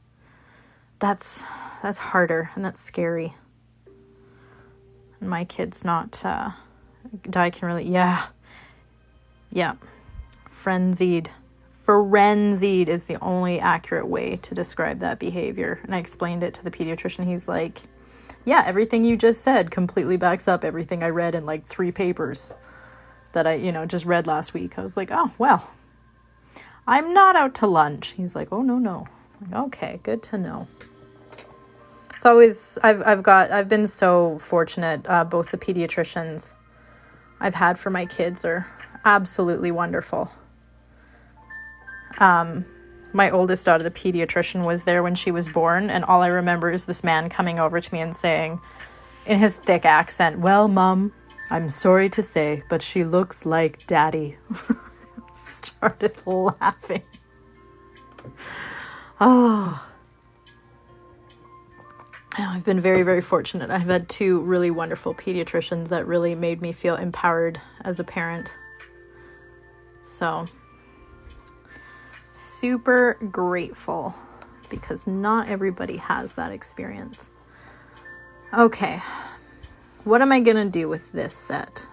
that's harder and that's scary. And my kid's not, dye can really, yeah. Frenzied is the only accurate way to describe that behavior. And I explained it to the pediatrician. He's like, yeah, everything you just said completely backs up everything I read in like 3 papers that I, just read last week. I was like, oh, well, I'm not out to lunch. He's like, oh, no. I'm like, okay, good to know. It's always, I've been so fortunate. Both the pediatricians I've had for my kids are absolutely wonderful. My oldest daughter, the pediatrician, was there when she was born, and all I remember is this man coming over to me and saying, in his thick accent, "Well, Mum, I'm sorry to say, but she looks like Daddy." Started laughing. Oh. I've been very, very fortunate. I've had two really wonderful pediatricians that really made me feel empowered as a parent. So, super grateful, because not everybody has that experience. Okay, what am I gonna do with this set?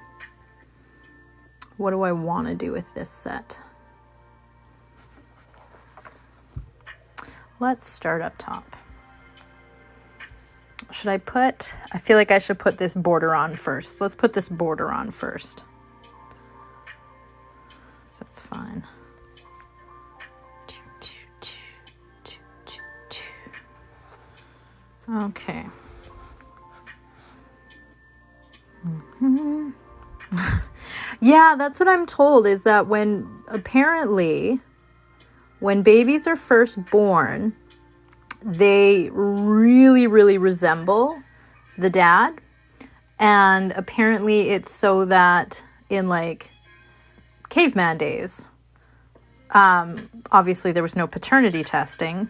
What do I want to do with this set? Let's start up top. Should I put, I feel like I should put this border on first. Let's put this border on first. So it's fine. Okay. Yeah, that's what I'm told, is that when babies are first born, they really, really resemble the dad. And apparently it's so that in like caveman days, obviously there was no paternity testing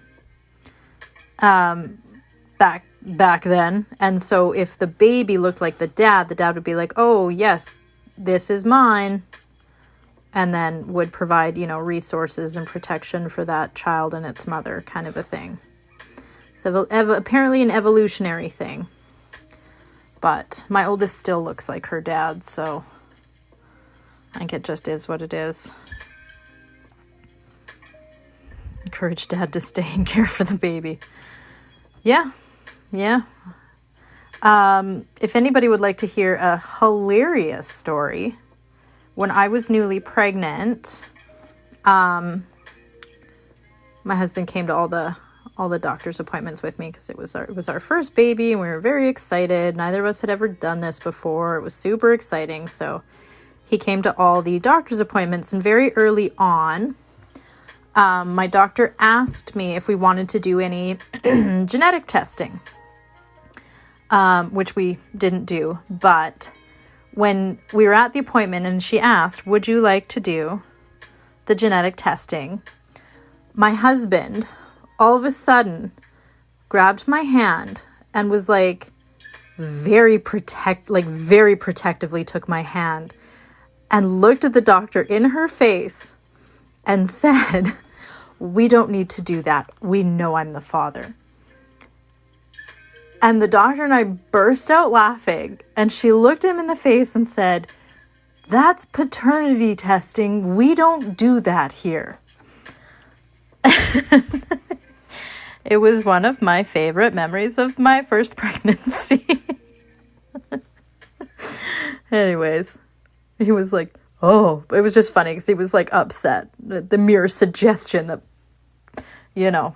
back then. And so if the baby looked like the dad would be like, "Oh yes, this is mine," and then would provide, resources and protection for that child and its mother, kind of a thing. So apparently an evolutionary thing. But my oldest still looks like her dad, so I think it just is what it is. Encourage dad to stay and care for the baby. Yeah. If anybody would like to hear a hilarious story, when I was newly pregnant, my husband came to all the doctor's appointments with me, because it was our first baby and we were very excited. Neither of us had ever done this before. It was super exciting. So he came to all the doctor's appointments, and very early on, my doctor asked me if we wanted to do any genetic testing, which we didn't do. But when we were at the appointment and she asked, "Would you like to do the genetic testing?" my husband all of a sudden grabbed my hand and was very protectively took my hand and looked at the doctor in her face and said, "We don't need to do that. We know I'm the father." And the doctor and I burst out laughing, and she looked him in the face and said, "That's paternity testing. We don't do that here." It was one of my favorite memories of my first pregnancy. Anyways, he was like, "Oh," it was just funny because he was upset at the mere suggestion that,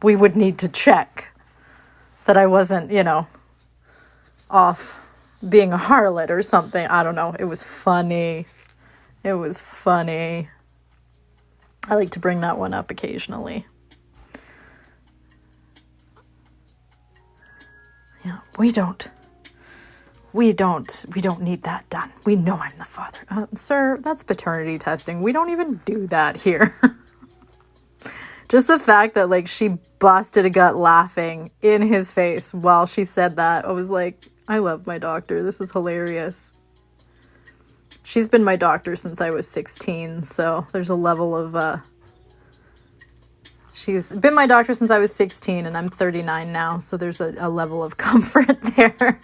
we would need to check that I wasn't, off being a harlot or something. I don't know. It was funny. I like to bring that one up occasionally. Yeah, we don't need that done. We know I'm the father. Sir, that's paternity testing. We don't even do that here. Just the fact that she busted a gut laughing in his face while she said that, I was like, I love my doctor. This is hilarious. She's been my doctor since I was 16, so there's a level of she's been my doctor since I was 16, and I'm 39 now, so there's a level of comfort there.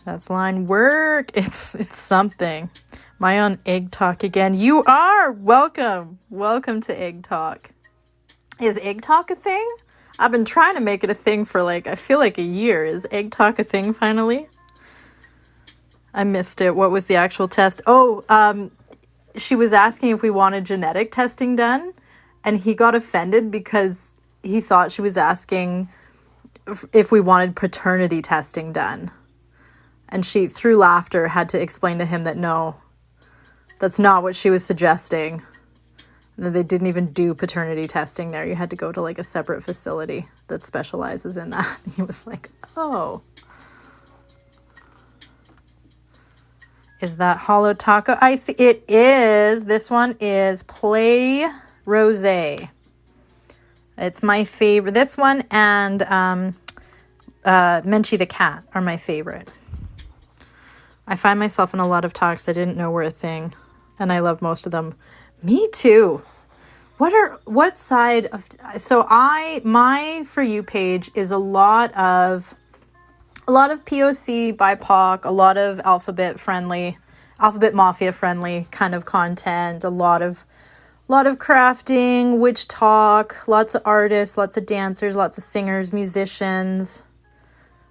That's line work. It's something. Am I on Egg Talk again? You are! Welcome to Egg Talk. Is Egg Talk a thing? I've been trying to make it a thing for I feel like a year. Is Egg Talk a thing finally? I missed it. What was the actual test? Oh, she was asking if we wanted genetic testing done, and he got offended because he thought she was asking if we wanted paternity testing done. And she, through laughter, had to explain to him that no, that's not what she was suggesting. And that they didn't even do paternity testing there. You had to go to like a separate facility that specializes in that. He was like, oh. Is that Holo Taco? It is. This one is Play Rosé. It's my favorite. This one and Menchie the Cat are my favorite. I find myself in a lot of talks I didn't know were a thing, and I love most of them. Me too. What side of... So my For You page is a lot of POC, BIPOC, a lot of Alphabet Mafia friendly kind of content, a lot of crafting, witch talk, lots of artists, lots of dancers, lots of singers, musicians,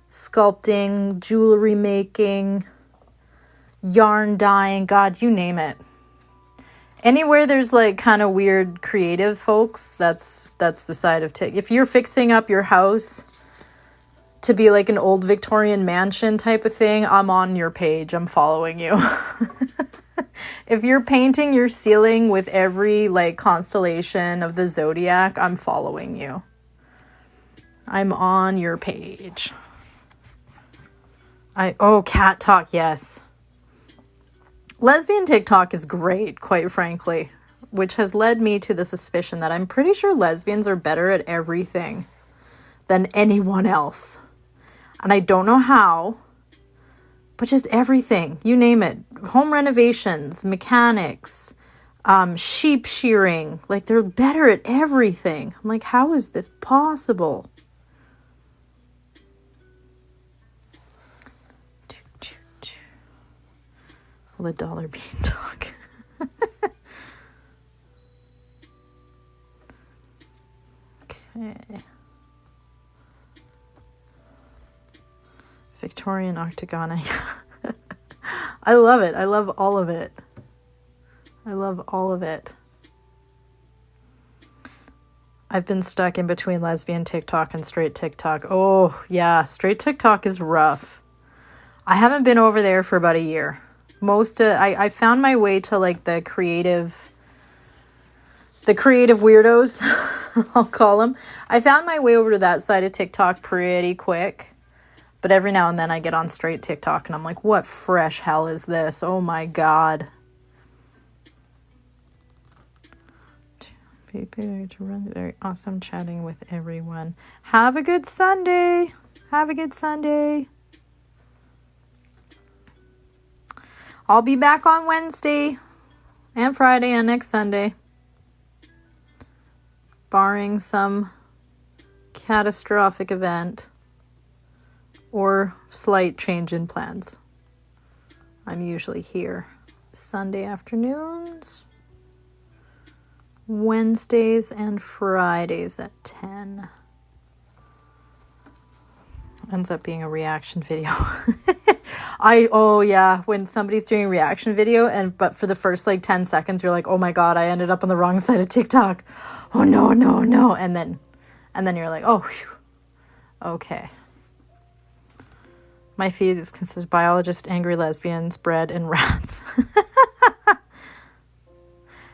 sculpting, jewelry making, yarn dyeing, God, you name it. Anywhere there's like kind of weird creative folks, that's the side of TikTok. If you're fixing up your house to be like an old Victorian mansion type of thing, I'm on your page. I'm following you. If you're painting your ceiling with every like constellation of the zodiac, I'm following you. I'm on your page. Cat talk, yes. Lesbian TikTok is great, quite frankly, which has led me to the suspicion that I'm pretty sure lesbians are better at everything than anyone else. And I don't know how, but just everything, you name it. Home renovations, mechanics, sheep shearing, like they're better at everything. I'm like, how is this possible? The dollar bean talk. Okay. Victorian octagoning. I love it. I love all of it. I love all of it. I've been stuck in between lesbian TikTok and straight TikTok. Oh, yeah. Straight TikTok is rough. I haven't been over there for about a year. I found my way to like the creative weirdos, I'll call them. I found my way over to that side of TikTok pretty quick, but every now and then I get on straight TikTok and I'm like, what fresh hell is this? Oh my God. To run very awesome chatting with everyone. Have a good Sunday. Have a good Sunday. I'll be back on Wednesday and Friday and next Sunday, barring some catastrophic event or slight change in plans. I'm usually here Sunday afternoons, Wednesdays and Fridays at 10. Ends up being a reaction video. When somebody's doing a reaction video but for the first like 10 seconds you're like, oh my God, I ended up on the wrong side of TikTok. Oh no. And then you're like, oh, whew. Okay. My feed is consists of biologists, angry lesbians, bread, and rats.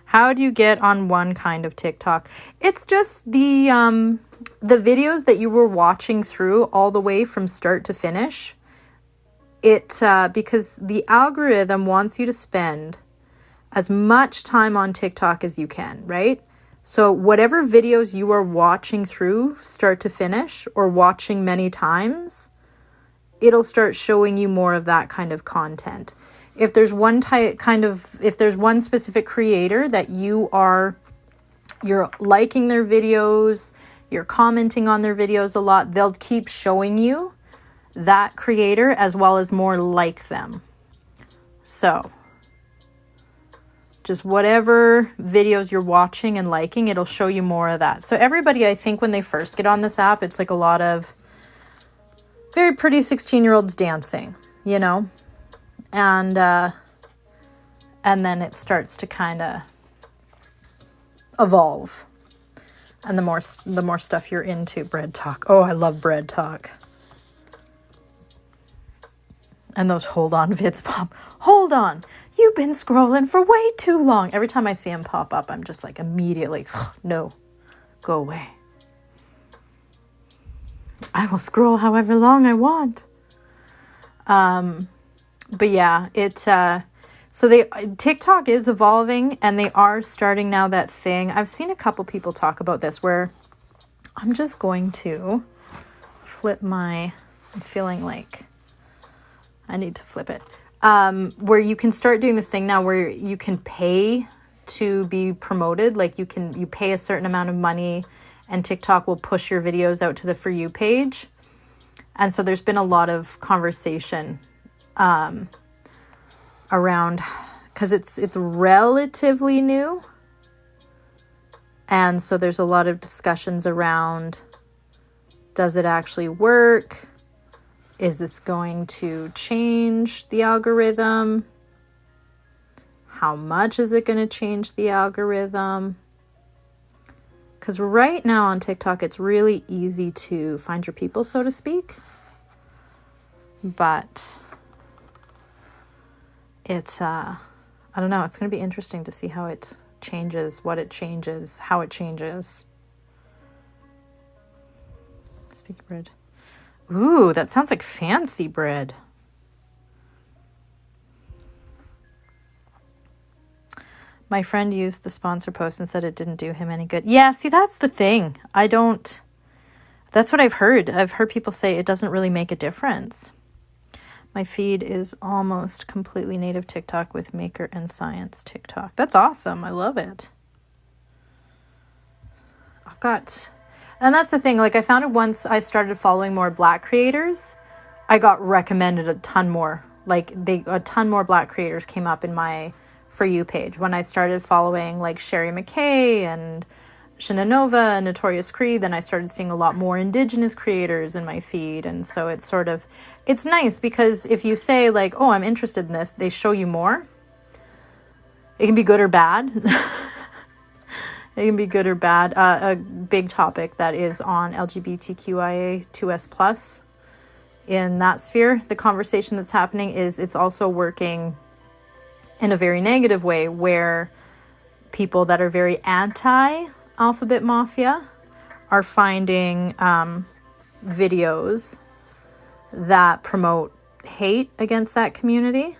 How do you get on one kind of TikTok? It's just the videos that you were watching through all the way from start to finish. Because the algorithm wants you to spend as much time on TikTok as you can, right? So whatever videos you are watching through start to finish or watching many times, it'll start showing you more of that kind of content. If there's one specific creator that you're liking their videos, you're commenting on their videos a lot, they'll keep showing you that creator as well as more like them. So just whatever videos you're watching and liking, it'll show you more of that. So everybody, I think when they first get on this app, it's like a lot of very pretty 16-year-olds dancing, you know? And and then it starts to kind of evolve. And the more stuff you're into, Bread Talk. Oh, I love Bread Talk. And those hold on vids pop. Hold on. You've been scrolling for way too long. Every time I see them pop up, I'm just like immediately, no, go away. I will scroll however long I want. But yeah, TikTok is evolving, and they are starting now that thing. I've seen a couple people talk about this where I'm just going to flip I'm feeling like I need to flip it. Where you can start doing this thing now where you can pay to be promoted. Like you pay a certain amount of money and TikTok will push your videos out to the For You page. And so there's been a lot of conversation around, because it's relatively new. And so there's a lot of discussions around, does it actually work? Is it going to change the algorithm? How much is it going to change the algorithm? Because right now on TikTok, it's really easy to find your people, so to speak. But it's, I don't know, it's going to be interesting to see how it changes, what it changes, how it changes. Speak bread. Ooh, that sounds like fancy bread. My friend used the sponsor post and said it didn't do him any good. Yeah, see, that's the thing. That's what I've heard. I've heard people say it doesn't really make a difference. My feed is almost completely native TikTok with Maker and Science TikTok. That's awesome. I love it. And that's the thing. Like, I found it once I started following more Black creators, I got recommended a ton more. Like, a ton more Black creators came up in my For You page. When I started following, like, Sherry McKay and Shinanova and Notorious Creed, then I started seeing a lot more Indigenous creators in my feed. And so it's nice because if you say, like, oh, I'm interested in this, they show you more. It can be good or bad. It can be good or bad. A big topic that is on LGBTQIA2S+. In that sphere, the conversation that's happening is it's also working in a very negative way where people that are very anti-Alphabet Mafia are finding videos that promote hate against that community.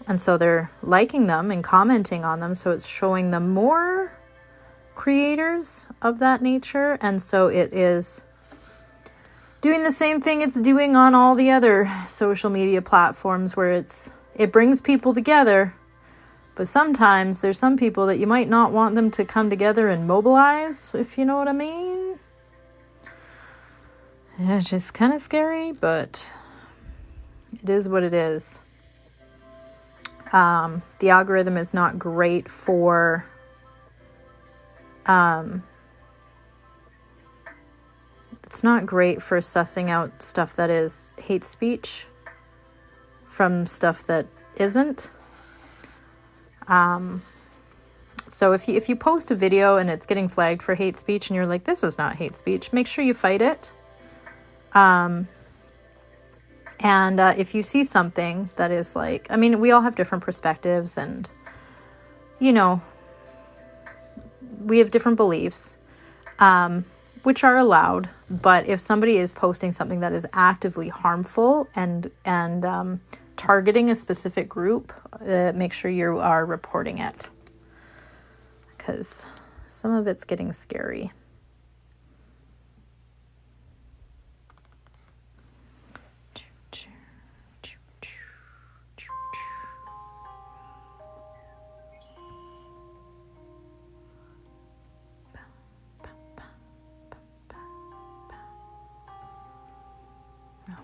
And so they're liking them and commenting on them. So it's showing them more creators of that nature. And so it is doing the same thing it's doing on all the other social media platforms where it brings people together. But sometimes there's some people that you might not want them to come together and mobilize, if you know what I mean. Yeah, it's just kind of scary, but it is what it is. The algorithm is not great for it's not great for sussing out stuff that is hate speech from stuff that isn't. So if you post a video and it's getting flagged for hate speech and you're like, this is not hate speech, make sure you fight it. And if you see something that is like, I mean, we all have different perspectives and, you know, we have different beliefs, which are allowed. But if somebody is posting something that is actively harmful and targeting a specific group, make sure you are reporting it. Because some of it's getting scary.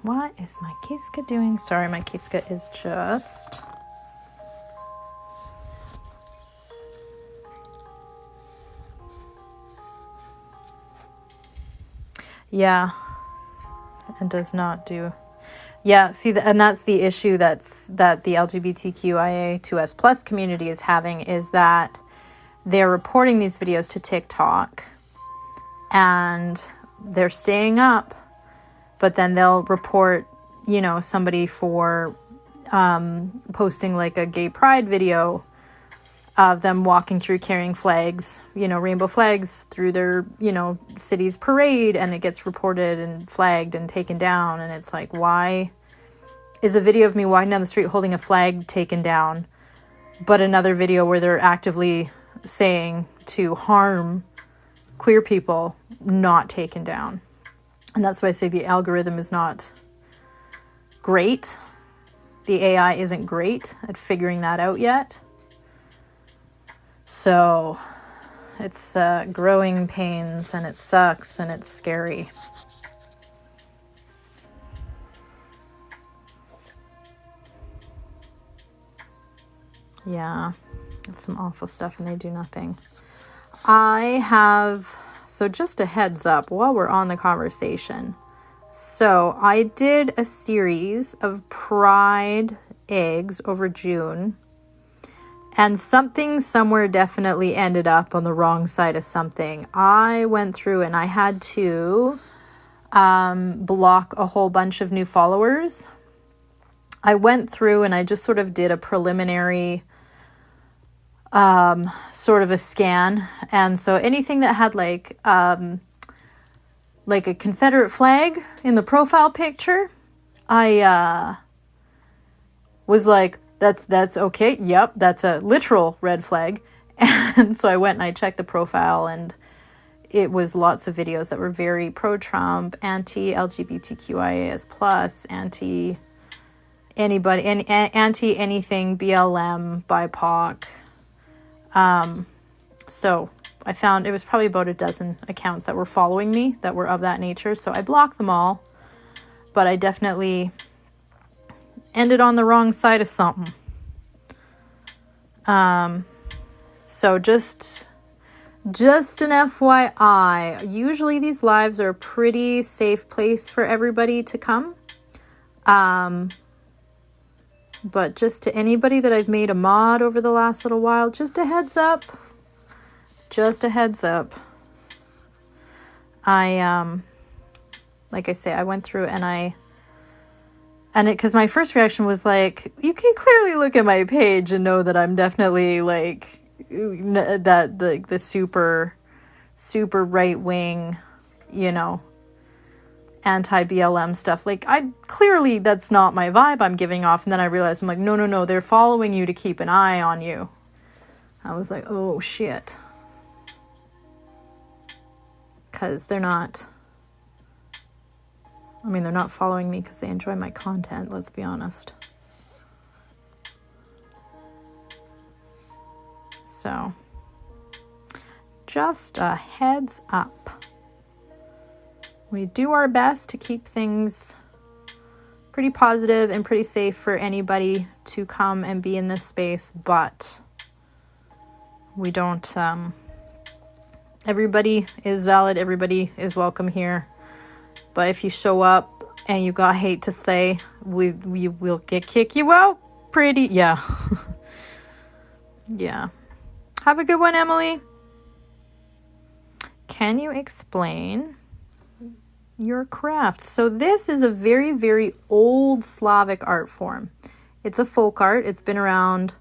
What is my Kiska doing? Sorry, my Kiska is just... Yeah, it does not do Yeah, see, and that's the issue that the LGBTQIA2S plus community is having, is that they're reporting these videos to TikTok and they're staying up, but then they'll report, somebody for posting like a gay pride video of them walking through carrying flags, rainbow flags through their, city's parade, and it gets reported and flagged and taken down. And it's like, why is a video of me walking down the street holding a flag taken down, but another video where they're actively saying to harm queer people not taken down? And that's why I say the algorithm is not great. The AI isn't great at figuring that out yet. So it's growing pains, and it sucks, and it's scary. Yeah, it's some awful stuff, and they do nothing. So just a heads up while we're on the conversation. So I did a series of pride eggs over June. And something somewhere definitely ended up on the wrong side of something. I went through and I had to block a whole bunch of new followers. I went through and I just sort of did a preliminary sort of a scan. And so anything that had like a Confederate flag in the profile picture, I was like, that's okay. Yep, that's a literal red flag. And so I went and I checked the profile, and it was lots of videos that were very pro-Trump, anti-LGBTQIAS+, anti-anybody, anti-anything BLM, BIPOC. So I found it was probably about a dozen accounts that were following me that were of that nature. So I blocked them all, but I definitely ended on the wrong side of something. So just an FYI, usually these lives are a pretty safe place for everybody to come. But just to anybody that I've made a mod over the last little while, just a heads up. Just a heads up. Like I say, I went through and because my first reaction was like, you can clearly look at my page and know that I'm definitely like the super right wing, anti-BLM stuff. Like, clearly that's not my vibe I'm giving off. And then I realized, I'm like, no, they're following you to keep an eye on you. I was like, oh shit. Because they're not following me because they enjoy my content, let's be honest. So, just a heads up. We do our best to keep things pretty positive and pretty safe for anybody to come and be in this space, but we don't, everybody is valid, everybody is welcome here. But if you show up and you got hate to say, we will kick you out pretty, yeah. Yeah. Have a good one, Emily. Can you explain your craft? So this is a very, very old Slavic art form. It's a folk art. It's been around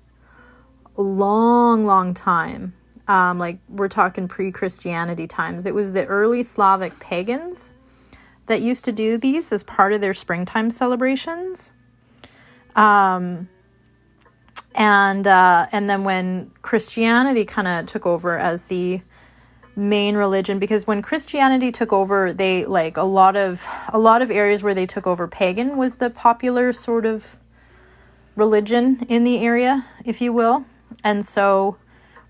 a long time. Like we're talking pre-Christianity times. It was the early Slavic pagans that used to do these as part of their springtime celebrations. And then when Christianity kind of took over as the main religion, because when Christianity took over, they like a lot of areas where they took over, pagan was the popular sort of religion in the area, if you will. And so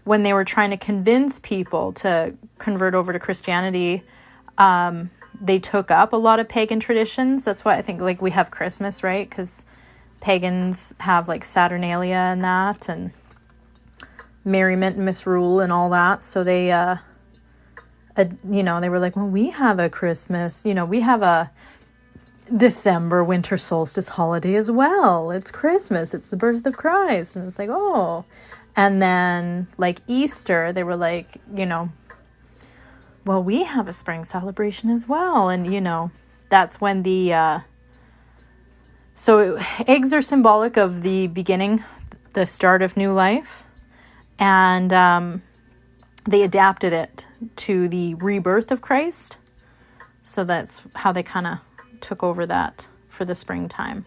when they were trying to convince people to convert over to Christianity, they took up a lot of pagan traditions. That's why I think like we have Christmas, right? Because pagans have like Saturnalia and that, and merriment and misrule and all that. So they, they were like, well, we have a Christmas, we have December winter solstice holiday as well. It's Christmas. It's the birth of Christ. And it's like, oh. And then like Easter, they were like, well, we have a spring celebration as well. And, that's when so eggs are symbolic of the beginning, the start of new life. And they adapted it to the rebirth of Christ. So that's how they kind of took over that for the springtime.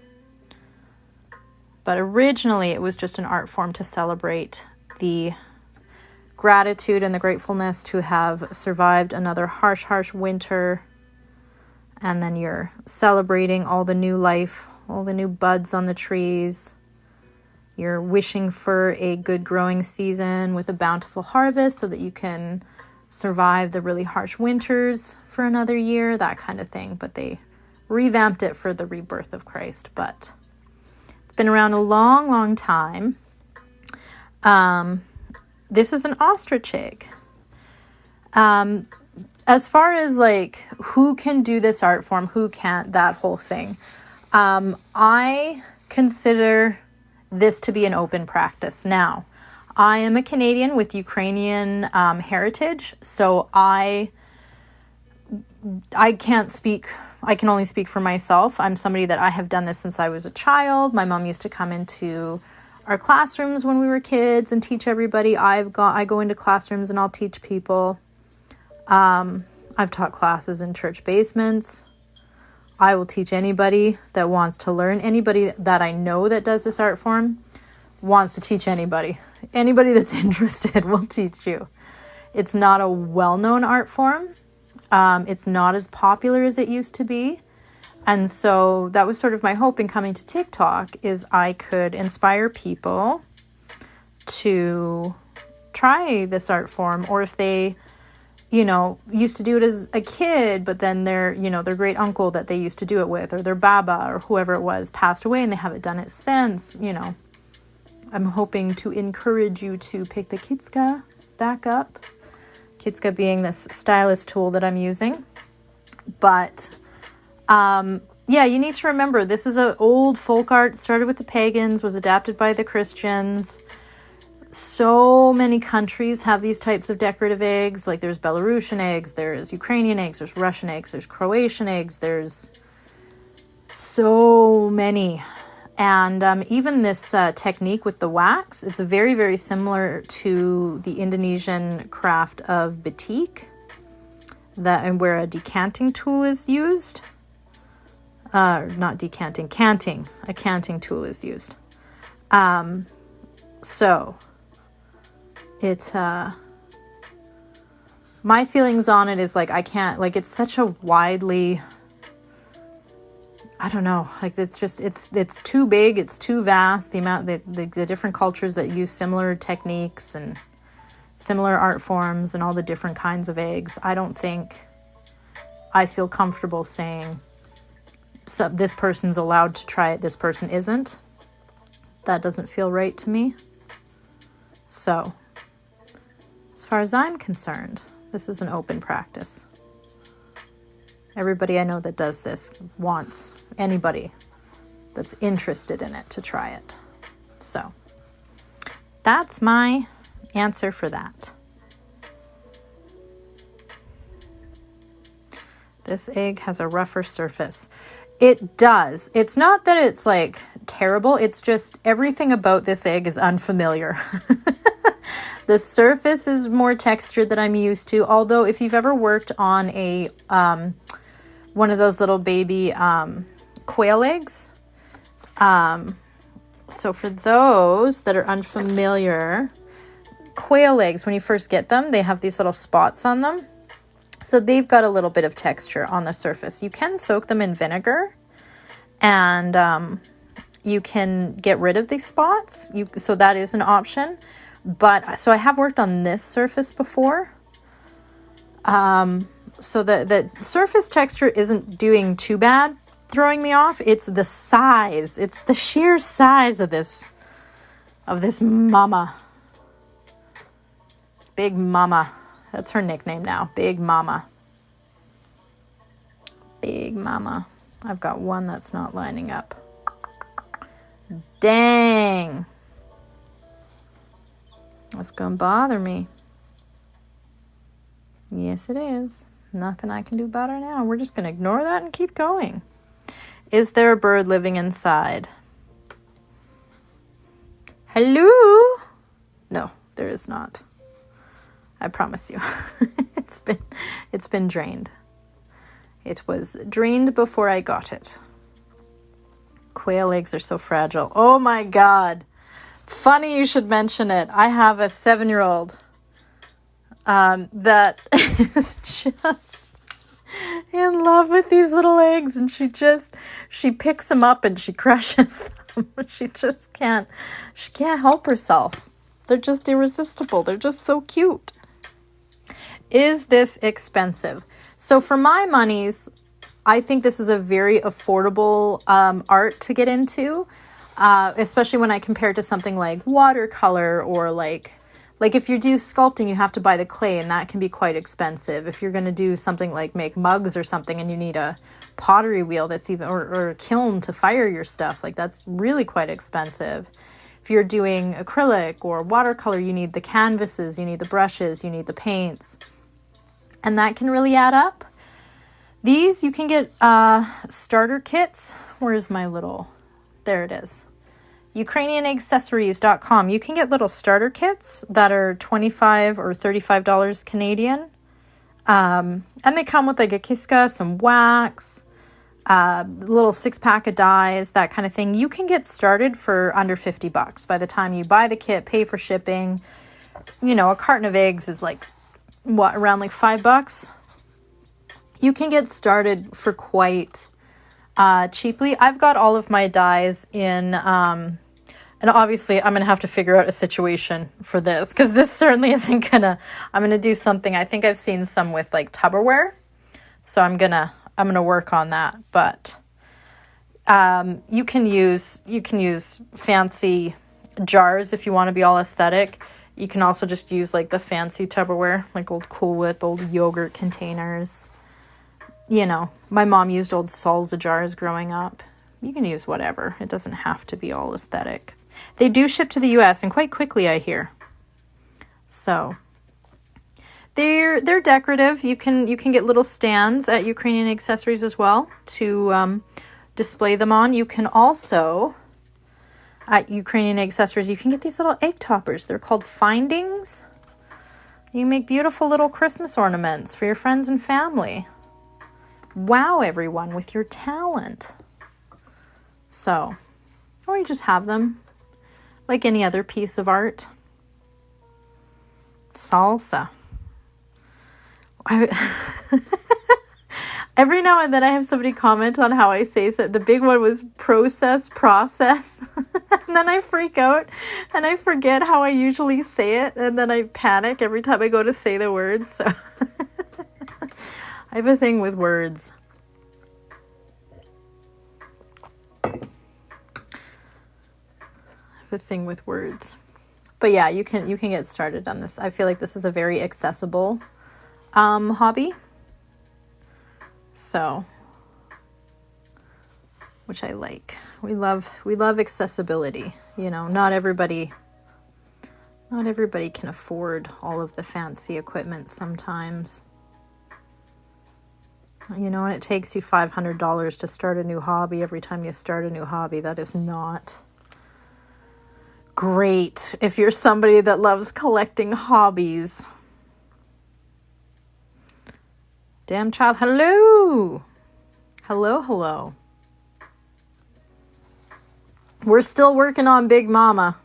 But originally it was just an art form to celebrate the gratitude and the gratefulness to have survived another harsh winter. And then you're celebrating all the new life, all the new buds on the trees. You're wishing for a good growing season with a bountiful harvest so that you can survive the really harsh winters for another year, that kind of thing. But they revamped it for the rebirth of Christ. But it's been around a long time. This is an ostrich egg. As far as like who can do this art form, who can't, that whole thing, I consider this to be an open practice. Now, I am a Canadian with Ukrainian heritage, so I can't speak, I can only speak for myself. I'm somebody that I have done this since I was a child. My mom used to come into our classrooms when we were kids and teach everybody. I go into classrooms and I'll teach people. I've taught classes in church basements. I will teach anybody that wants to learn. Anybody that I know that does this art form wants to teach anybody. Anybody that's interested will teach you. It's not a well-known art form. It's not as popular as it used to be. And so that was sort of my hope in coming to TikTok, is I could inspire people to try this art form, or if they used to do it as a kid, but then their great uncle that they used to do it with, or their baba, or whoever it was, passed away and they haven't done it since, I'm hoping to encourage you to pick the Kitska back up. Kitska being this stylus tool that I'm using. But, you need to remember, this is an old folk art, started with the pagans, was adapted by the Christians. So many countries have these types of decorative eggs. Like there's Belarusian eggs, there's Ukrainian eggs, there's Russian eggs, there's Croatian eggs, there's so many. And even this technique with the wax, it's very, very similar to the Indonesian craft of batik, where a decanting tool is used. Not decanting, canting. A canting tool is used. So it's my feelings on it is like I can't, like it's such a widely, I don't know, like it's just it's too big, it's too vast, the amount the different cultures that use similar techniques and similar art forms and all the different kinds of eggs. I don't think I feel comfortable saying, so this person's allowed to try it, this person isn't. That doesn't feel right to me. So, as far as I'm concerned, this is an open practice. Everybody I know that does this wants anybody that's interested in it to try it. So, that's my answer for that. This egg has a rougher surface. It does. It's not that it's like terrible. It's just everything about this egg is unfamiliar. The surface is more textured than I'm used to. Although if you've ever worked on a one of those little baby quail eggs, so for those that are unfamiliar, quail eggs, when you first get them, they have these little spots on them. So they've got a little bit of texture on the surface. You can soak them in vinegar and you can get rid of these spots. So that is an option. But so I have worked on this surface before. So the surface texture isn't doing too bad, throwing me off. It's the size. It's the sheer size of this mama. Big Mama. That's her nickname now. Big Mama. Big Mama. I've got one that's not lining up. Dang. That's gonna bother me. Yes, it is. Nothing I can do about it now. We're just gonna ignore that and keep going. Is there a bird living inside? Hello? No, there is not. I promise you. It's been drained. It was drained before I got it. Quail eggs are so fragile. Oh my God. Funny you should mention it. I have a 7-year-old that is just in love with these little eggs, and she picks them up and she crushes them. She can't help herself. They're just irresistible. They're just so cute. Is this expensive? So for my monies, I think this is a very affordable art to get into, especially when I compare it to something like watercolor, or like if you do sculpting, you have to buy the clay, and that can be quite expensive. If you're going to do something like make mugs or something, and you need a pottery wheel that's even, or a kiln to fire your stuff, like that's really quite expensive. If you're doing acrylic or watercolor, you need the canvases, you need the brushes, you need the paints, and that can really add up. These, you can get starter kits. Where's my little, there it is. UkrainianAccessories.com. You can get little starter kits that are $25 or $35 Canadian. And they come with like a kiska, some wax, little 6-pack of dyes, that kind of thing. You can get started for under $50 by the time you buy the kit, pay for shipping. You know, a carton of eggs is like, what, around like $5? You can get started for quite cheaply. I've got all of my dyes in, and obviously I'm going to have to figure out a situation for this, because this certainly isn't I'm going to do something. I think I've seen some with like Tupperware, so I'm going to work on that. But you can use fancy jars if you want to be all aesthetic. You can also just use like the fancy Tupperware, like old Cool Whip, old yogurt containers. You know, my mom used old salsa jars growing up. You can use whatever. It doesn't have to be all aesthetic. They do ship to the US, and quite quickly, I hear. So they're decorative. You can get little stands at Ukrainian Accessories as well to display them on. You can also, at Ukrainian Accessories, you can get these little egg toppers. They're called findings. You make beautiful little Christmas ornaments for your friends and family. Wow everyone with your talent. So, or you just have them like any other piece of art. Salsa. Every now and then I have somebody comment on how I say so. The big one was process. And then I freak out and I forget how I usually say it, and then I panic every time I go to say the words. So I have a thing with words. But yeah, you can get started on this. I feel like this is a very accessible hobby. So, which I like. We love accessibility. You know, not everybody can afford all of the fancy equipment sometimes. You know, and it takes you $500 to start a new hobby. Every time you start a new hobby, that is not great if you're somebody that loves collecting hobbies. Damn child, hello. We're still working on Big Mama.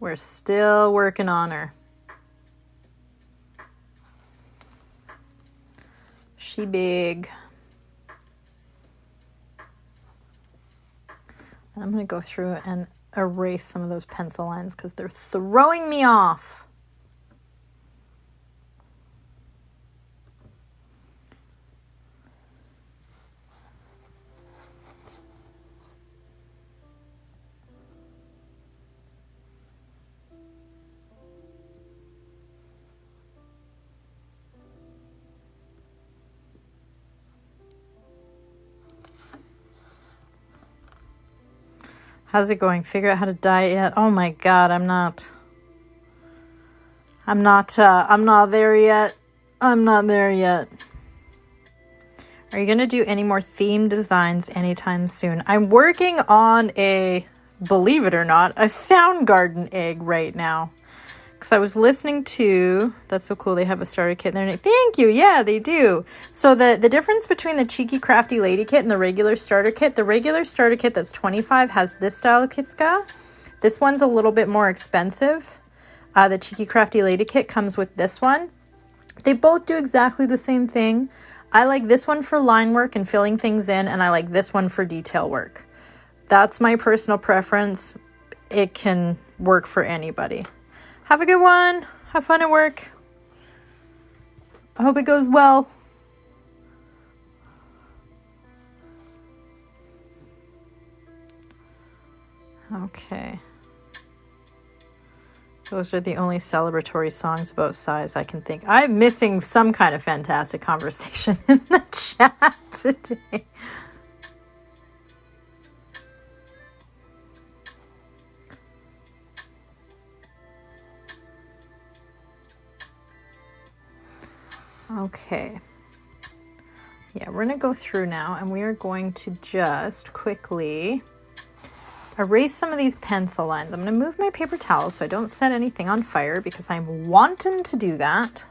We're still working on her. She big. And I'm going to go through and erase some of those pencil lines because they're throwing me off. How's it going? Figure out how to diet yet? Oh my God, I'm not there yet. I'm not there yet. Are you going to do any more theme designs anytime soon? I'm working on believe it or not, a Soundgarden egg right now. Because I was listening to, that's so cool, they have a starter kit in there. Thank you, yeah, they do. So the difference between the Cheeky Crafty Lady kit and the regular starter kit that's 25 has this style of Kiska. This one's a little bit more expensive. The Cheeky Crafty Lady kit comes with this one. They both do exactly the same thing. I like this one for line work and filling things in, and I like this one for detail work. That's my personal preference. It can work for anybody. Have a good one. Have fun at work. I hope it goes well. Okay. Those are the only celebratory songs about size I can think. I'm missing some kind of fantastic conversation in the chat today. Okay. Yeah, we're going to go through now and we are going to just quickly erase some of these pencil lines. I'm going to move my paper towel so I don't set anything on fire because I'm wanting to do that.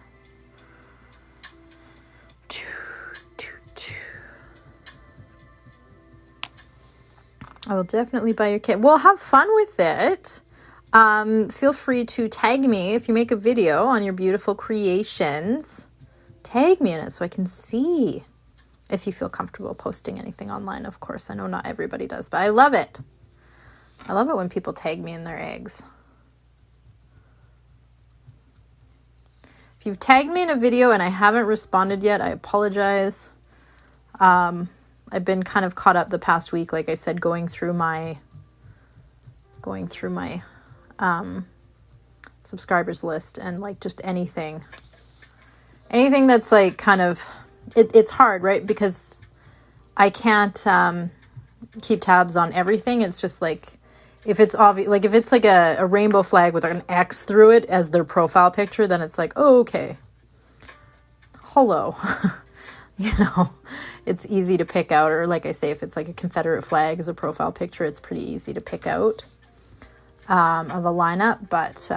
I will definitely buy your kit. Well, have fun with it. Feel free to tag me if you make a video on your beautiful creations. Tag me in it so I can see if you feel comfortable posting anything online. Of course, I know not everybody does, but I love it. I love it when people tag me in their eggs. If you've tagged me in a video and I haven't responded yet, I apologize. I've been kind of caught up the past week, like I said, going through my subscribers list and like just anything that's like kind of, it's hard, right? Because I can't keep tabs on everything. It's just like, if it's obvious, like if it's like a rainbow flag with an X through it as their profile picture, then it's like, oh, okay. Hello. You know, it's easy to pick out. Or like I say, if it's like a Confederate flag as a profile picture, it's pretty easy to pick out of a lineup. But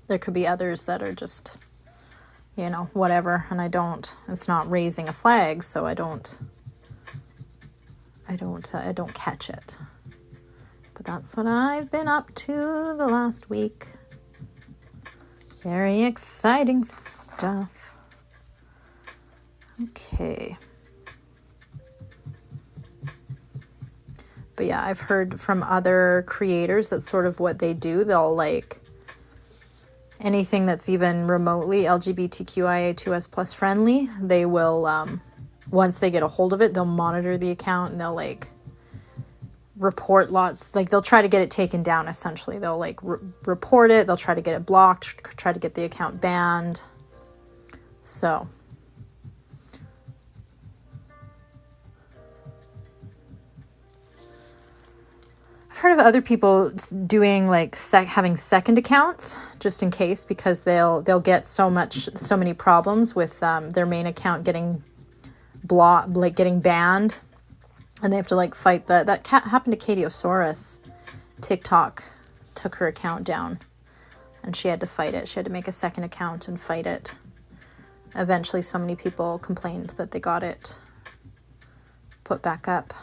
there could be others that are just, you know, whatever. And it's not raising a flag, so I don't catch it. But that's what I've been up to the last week. Very exciting stuff. Okay. But yeah, I've heard from other creators that's sort of what they do. They'll like anything that's even remotely LGBTQIA2S plus friendly, they will, once they get a hold of it, they'll monitor the account and they'll like report lots, like they'll try to get it taken down essentially. They'll like report it, they'll try to get it blocked, try to get the account banned. So I've heard of other people doing like having second accounts just in case, because they'll get so many problems with their main account getting blocked, like getting banned. And they have to like fight that happened to Katie Osaurus. TikTok took her account down and she had to fight it. She had to make a second account and fight it. Eventually so many people complained that they got it put back up.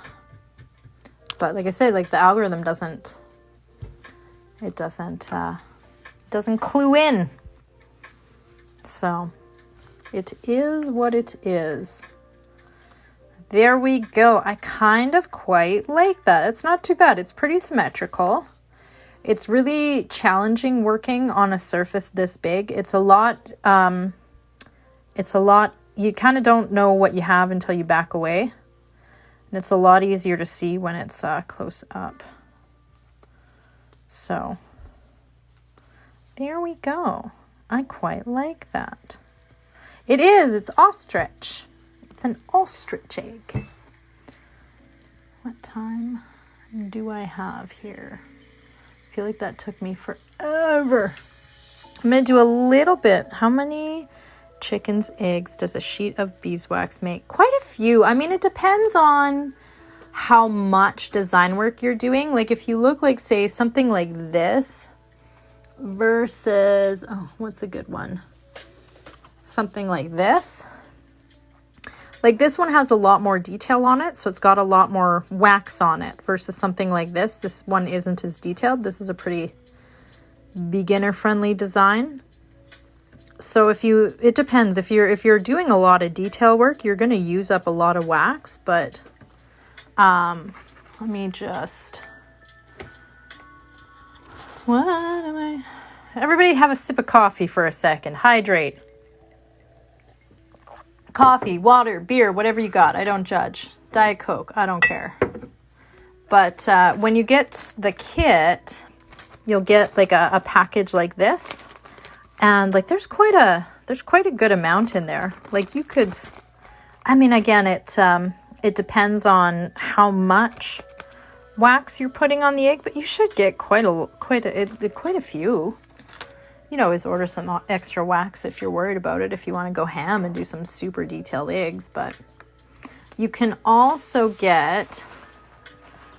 But like I said, like the algorithm doesn't clue in. So it is what it is. There we go. I kind of quite like that. It's not too bad. It's pretty symmetrical. It's really challenging working on a surface this big. It's a lot, you kind of don't know what you have until you back away. And it's a lot easier to see when it's close up. So there we go. I quite like that. It is. It's ostrich. It's an ostrich egg. What time do I have here? I feel like that took me forever. I'm going to do a little bit. How many chickens' eggs does a sheet of beeswax make? Quite a few. I mean, it depends on how much design work you're doing. Like if you look like, say, something like this versus, oh, what's a good one? Something like this. Like this one has a lot more detail on it, so it's got a lot more wax on it versus something like this. This one isn't as detailed. This is a pretty beginner-friendly design. So it depends. If you're doing a lot of detail work, you're going to use up a lot of wax, but let me just, everybody have a sip of coffee for a second. Hydrate. Coffee, water, beer, whatever you got. I don't judge. Diet Coke, I don't care. But when you get the kit, you'll get like a package like this. And like there's quite a good amount in there. Like you could, I mean, again, it depends on how much wax you're putting on the egg, but you should get quite a few. You know, always order some extra wax if you're worried about it, if you want to go ham and do some super detailed eggs. But you can also get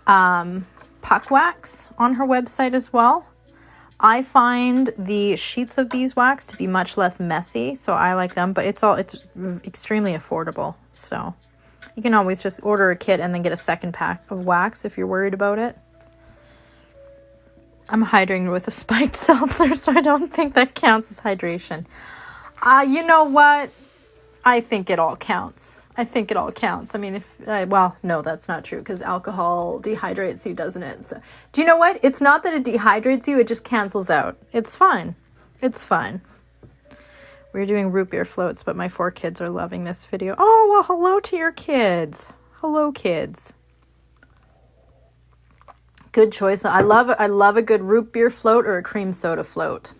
puck wax on her website as well. I find the sheets of beeswax to be much less messy, so I like them, but it's extremely affordable. So you can always just order a kit and then get a second pack of wax if you're worried about it. I'm hydrating with a spiked seltzer, so I don't think that counts as hydration. You know what? I think it all counts. I mean, well, no, that's not true because alcohol dehydrates you, doesn't it? So, do you know what? It's not that it dehydrates you, it just cancels out. It's fine. We're doing root beer floats, but my 4 kids are loving this video. Oh, well, hello to your kids. Hello, kids. Good choice. I love a good root beer float or a cream soda float.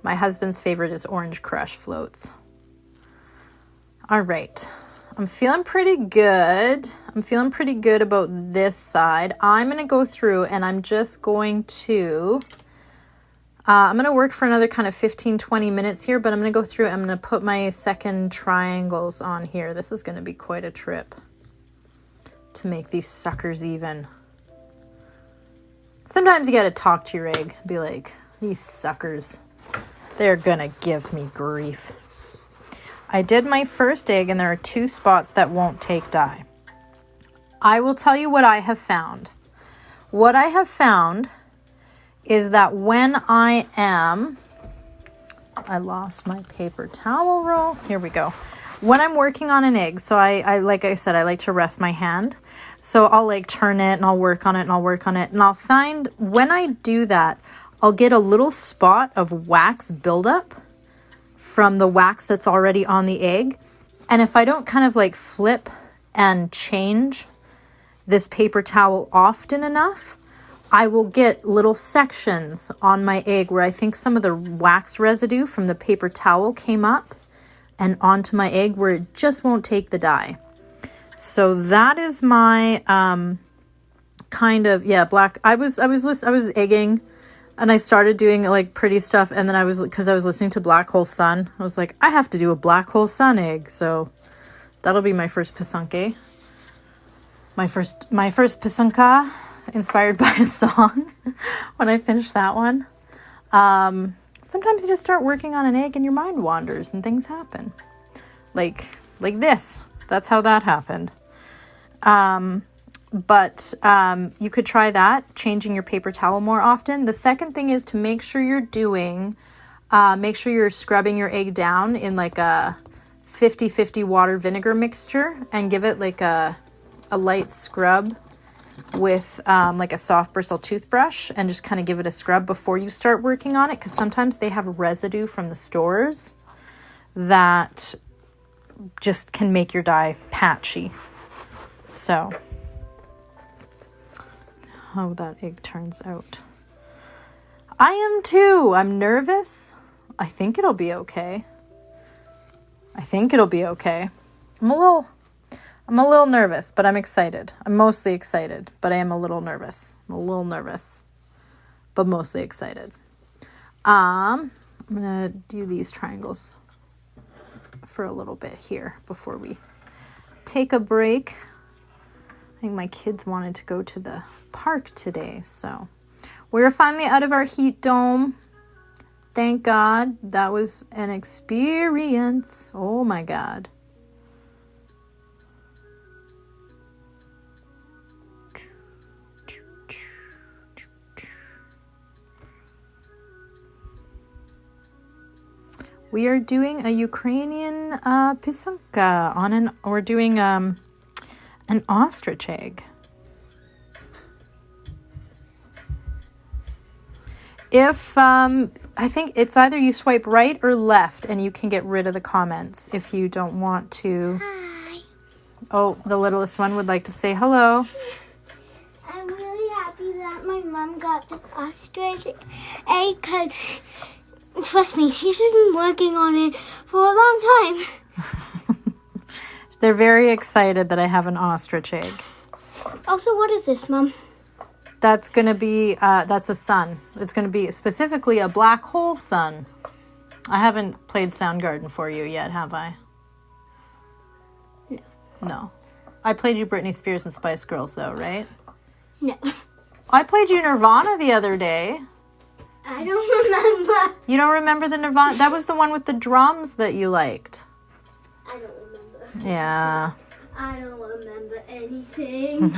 My husband's favorite is Orange Crush floats. All right. I'm feeling pretty good. About this side. I'm going to go through and I'm just going to I'm going to work for another kind of 15-20 minutes here, but I'm going to go through, I'm going to put my second triangles on here. This is going to be quite a trip to make these suckers even. Sometimes you got to talk to your egg, be like, these suckers, they're going to give me grief. I did my first egg and there are 2 spots that won't take dye. I will tell you what I have found. What I have found is that when I lost my paper towel roll. Here we go. When I'm working on an egg, so I like I said, I like to rest my hand. So I'll like turn it and I'll work on it and I'll work on it. And I'll find when I do that, I'll get a little spot of wax buildup from the wax that's already on the egg. And if I don't kind of like flip and change this paper towel often enough, I will get little sections on my egg where I think some of the wax residue from the paper towel came up and onto my egg where it just won't take the dye. So that is my kind of, yeah, black. I was egging and I started doing like pretty stuff, and then because I was listening to Black Hole Sun, I was like, I have to do a Black Hole Sun egg. So that'll be my first pisanke. My first pisanka, inspired by a song when I finish that one. Sometimes you just start working on an egg and your mind wanders and things happen. Like this. That's how that happened. But you could try that, changing your paper towel more often. The second thing is to make sure you're scrubbing your egg down in like a 50-50 water vinegar mixture and give it like a light scrub with like a soft bristle toothbrush, and just kind of give it a scrub before you start working on it, because sometimes they have residue from the stores that just can make your dye patchy. So how that egg turns out. I am too. I'm nervous. I think it'll be okay. I'm I'm a little nervous, but I'm excited. I'm mostly excited, but I am a little nervous. I'm a little nervous, but mostly excited. I'm gonna do these triangles for a little bit here before we take a break. I think my kids wanted to go to the park today, so we're finally out of our heat dome. Thank God. That was an experience. Oh my God. We are doing a Ukrainian pisanka we're doing an ostrich egg. If I think it's either you swipe right or left and you can get rid of the comments if you don't want to. Hi. Oh, the littlest one would like to say hello. I'm really happy that my mom got the ostrich egg because, trust me, she's been working on it for a long time. They're very excited that I have an ostrich egg. Also, what is this, Mom? That's going to be, that's a sun. It's going to be specifically a black hole sun. I haven't played Soundgarden for you yet, have I? No. No. I played you Britney Spears and Spice Girls, though, right? No. I played you Nirvana the other day. I don't remember. You don't remember the Nirvana? That was the one with the drums that you liked. I don't remember. Yeah. I don't remember anything.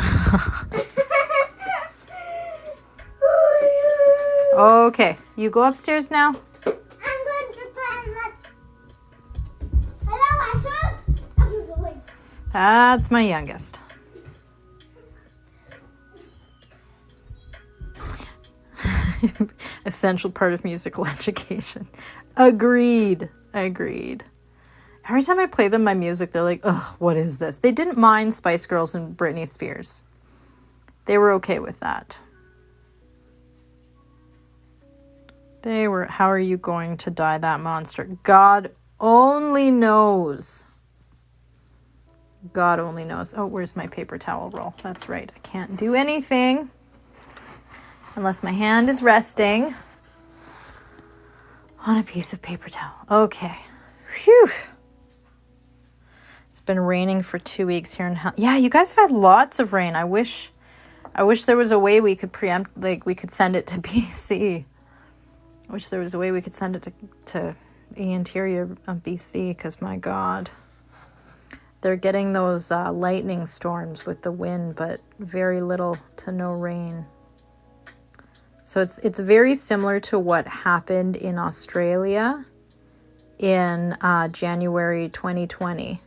Okay, you go upstairs now. I'm going to play. Hello, Asher. That's my youngest. Essential part of musical education. Agreed. Every time I play them my music, they're like, ugh, what is this? They didn't mind Spice Girls and Britney Spears. They were okay with that. They were, how are you going to die that monster? God only knows. God only knows. Oh, where's my paper towel roll? That's right. I can't do anything unless my hand is resting on a piece of paper towel. Okay. Phew. It's been raining for 2 weeks here in Yeah, you guys have had lots of rain. I wish there was a way we could preempt, like we could send it to BC. I wish there was a way we could send it to the interior of BC, because my God, they're getting those lightning storms with the wind, but very little to no rain. So it's very similar to what happened in Australia in January 2020,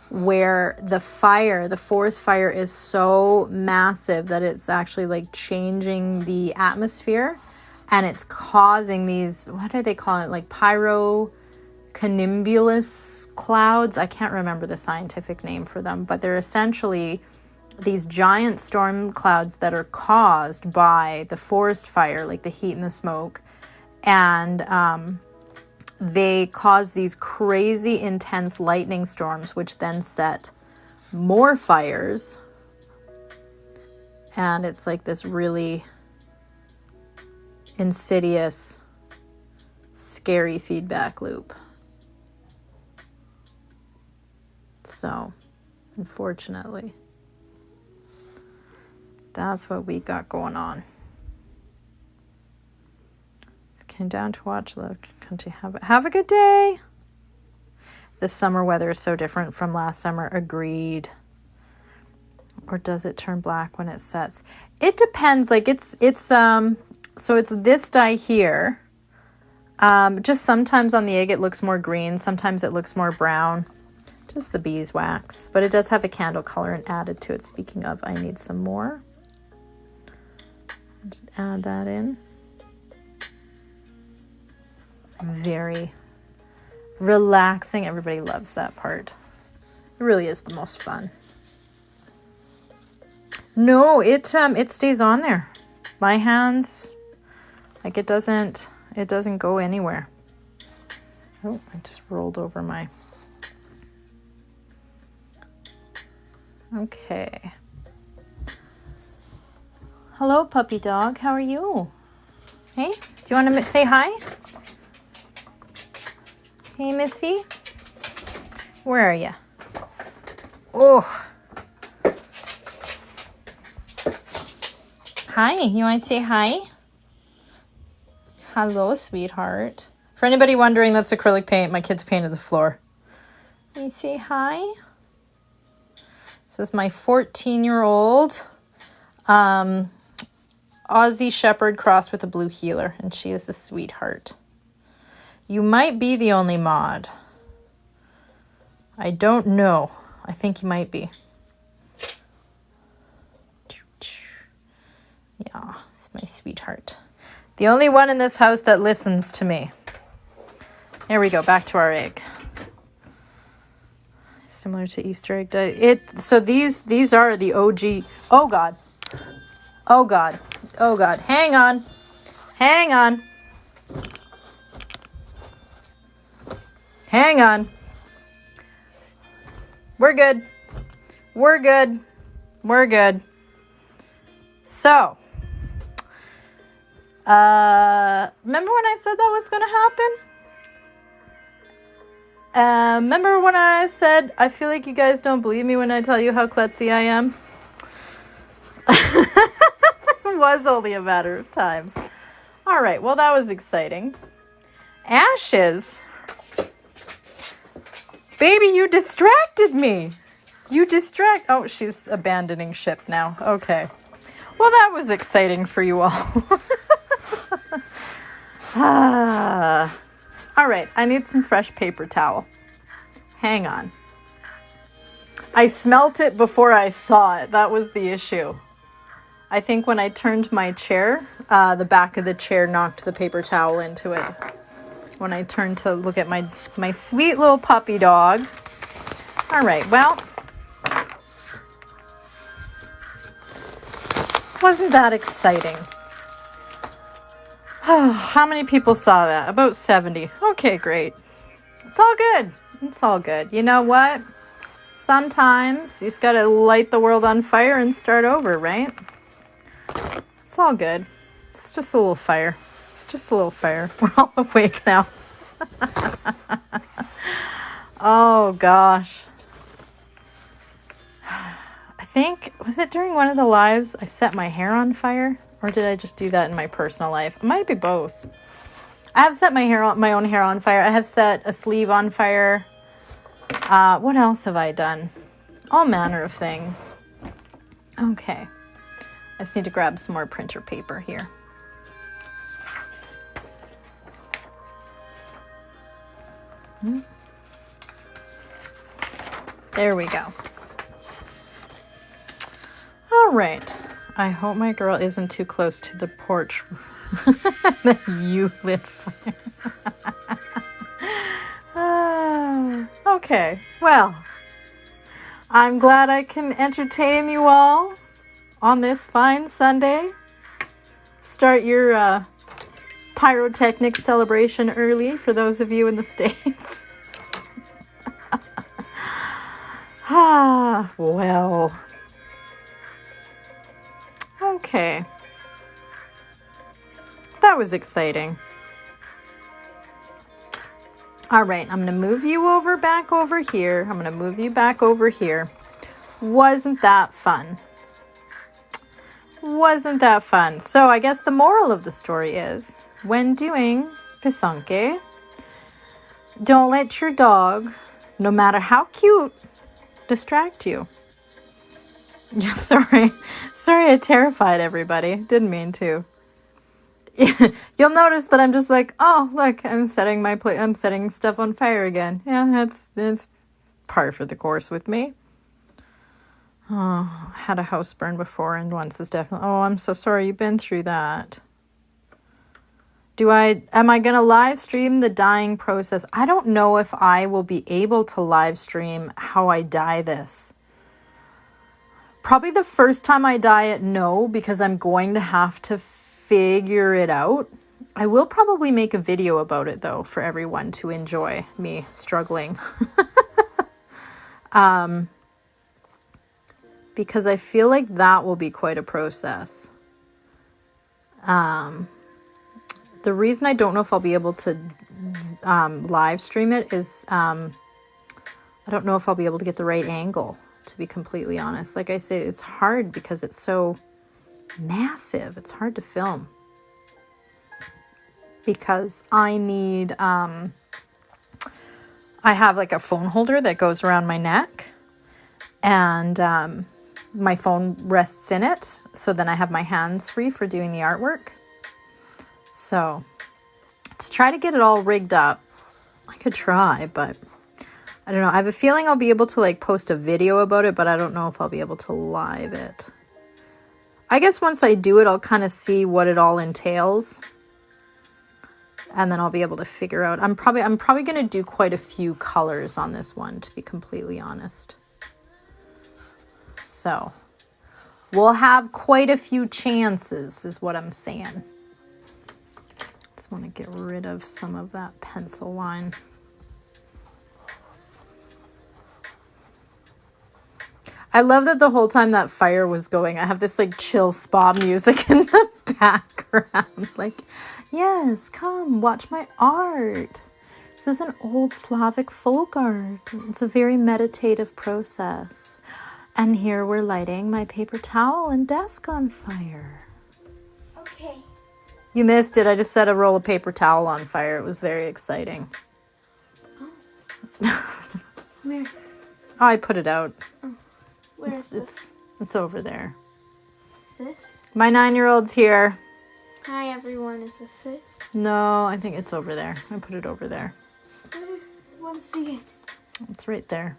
where the forest fire is so massive that it's actually like changing the atmosphere, and it's causing these, what do they call it, like pyrocumulus clouds. I can't remember the scientific name for them, but they're essentially these giant storm clouds that are caused by the forest fire, like the heat and the smoke, and they cause these crazy intense lightning storms, which then set more fires. And it's like this really insidious, scary feedback loop. So, unfortunately, that's what we got going on. Came down to watch the country. Have a good day. The summer weather is so different from last summer. Agreed. Or does it turn black when it sets? It depends. Like it's so it's this dye here. Just sometimes on the egg it looks more green. Sometimes it looks more brown. Just the beeswax. But it does have a candle colorant added to it. Speaking of, I need some more. Just add that in. Very relaxing. Everybody loves that part. It really is the most fun. No, it stays on there. My hands, like it doesn't go anywhere. Oh, I just rolled over my Okay. Hello, puppy dog. How are you? Hey, do you want to say hi? Hey, Missy. Where are you? Oh. Hi, you want to say hi? Hello, sweetheart. For anybody wondering, that's acrylic paint. My kids painted the floor. Can you say hi? This is my 14-year-old Aussie Shepherd crossed with a blue heeler, and she is a sweetheart. You might be the only mod. I don't know. I think you might be. Yeah, it's my sweetheart. The only one in this house that listens to me. Here we go, back to our egg. Similar to Easter egg. So these are the OG. Oh God. Oh God. Oh God. Hang on. Hang on. Hang on. We're good. We're good. We're good. So, remember when I said that was going to happen? Remember when I said, I feel like you guys don't believe me when I tell you how klutzy I am? It was only a matter of time. All right, well, that was exciting. Ashes. Baby, you distracted me. Oh, she's abandoning ship now. Okay. Well, that was exciting for you all. All right, I need some fresh paper towel. Hang on. I smelt it before I saw it. That was the issue. I think when I turned my chair, the back of the chair knocked the paper towel into it. When I turned to look at my sweet little puppy dog. All right, well, wasn't that exciting? How many people saw that? About 70. Okay, great. It's all good. It's all good. You know what? Sometimes you just gotta light the world on fire and start over, right? It's all good. It's just a little fire. It's just a little fire. We're all awake now. Oh, gosh. I think, was it during one of the lives I set my hair on fire? Or did I just do that in my personal life? It might be both. I have set my own hair on fire. I have set a sleeve on fire. What else have I done? All manner of things. Okay. I just need to grab some more printer paper here. There we go. All right. I hope my girl isn't too close to the porch that you lit fire. Okay. Well, I'm glad I can entertain you all on this fine Sunday. Start your pyrotechnic celebration early for those of you in the States. Well. Okay. That was exciting. All right, I'm going to move you back over here. I'm going to move you back over here. Wasn't that fun? Wasn't that fun? So I guess the moral of the story is, when doing pisanke, don't let your dog, no matter how cute, distract you. Yeah, sorry, I terrified everybody. Didn't mean to. You'll notice that I'm just like, oh, look, I'm setting stuff on fire again. Yeah, it's par for the course with me. Oh, I had a house burn before, and once is definitely. Oh, I'm so sorry you've been through that. Am I gonna live stream the dyeing process? I don't know if I will be able to live stream how I dye this. Probably the first time I dye it, no, because I'm going to have to figure it out. I will probably make a video about it though for everyone to enjoy me struggling. because I feel like that will be quite a process. The reason I don't know if I'll be able to live stream it is I don't know if I'll be able to get the right angle, to be completely honest. Like I say, it's hard because it's so massive. It's hard to film because I need I have like a phone holder that goes around my neck, and my phone rests in it, so then I have my hands free for doing the artwork. So to try to get it all rigged up, I could try, but I don't know. I have a feeling I'll be able to like post a video about it, but I don't know if I'll be able to live it. I guess once I do it, I'll kind of see what it all entails, and then I'll be able to figure out. I'm probably going to do quite a few colors on this one, to be completely honest. So we'll have quite a few chances, is what I'm saying. Just want to get rid of some of that pencil line. I love that the whole time that fire was going, I have this like chill spa music in the background. Like, yes, come watch my art. This is an old Slavic folk art. It's a very meditative process. And here we're lighting my paper towel and desk on fire. Okay. You missed it. I just set a roll of paper towel on fire. It was very exciting. Oh. Where? I put it out. Oh. Where is this? It's over there. Is this? My 9-year-old's here. Hi everyone, is this it? No, I think it's over there. I put it over there. I want to see it. It's right there.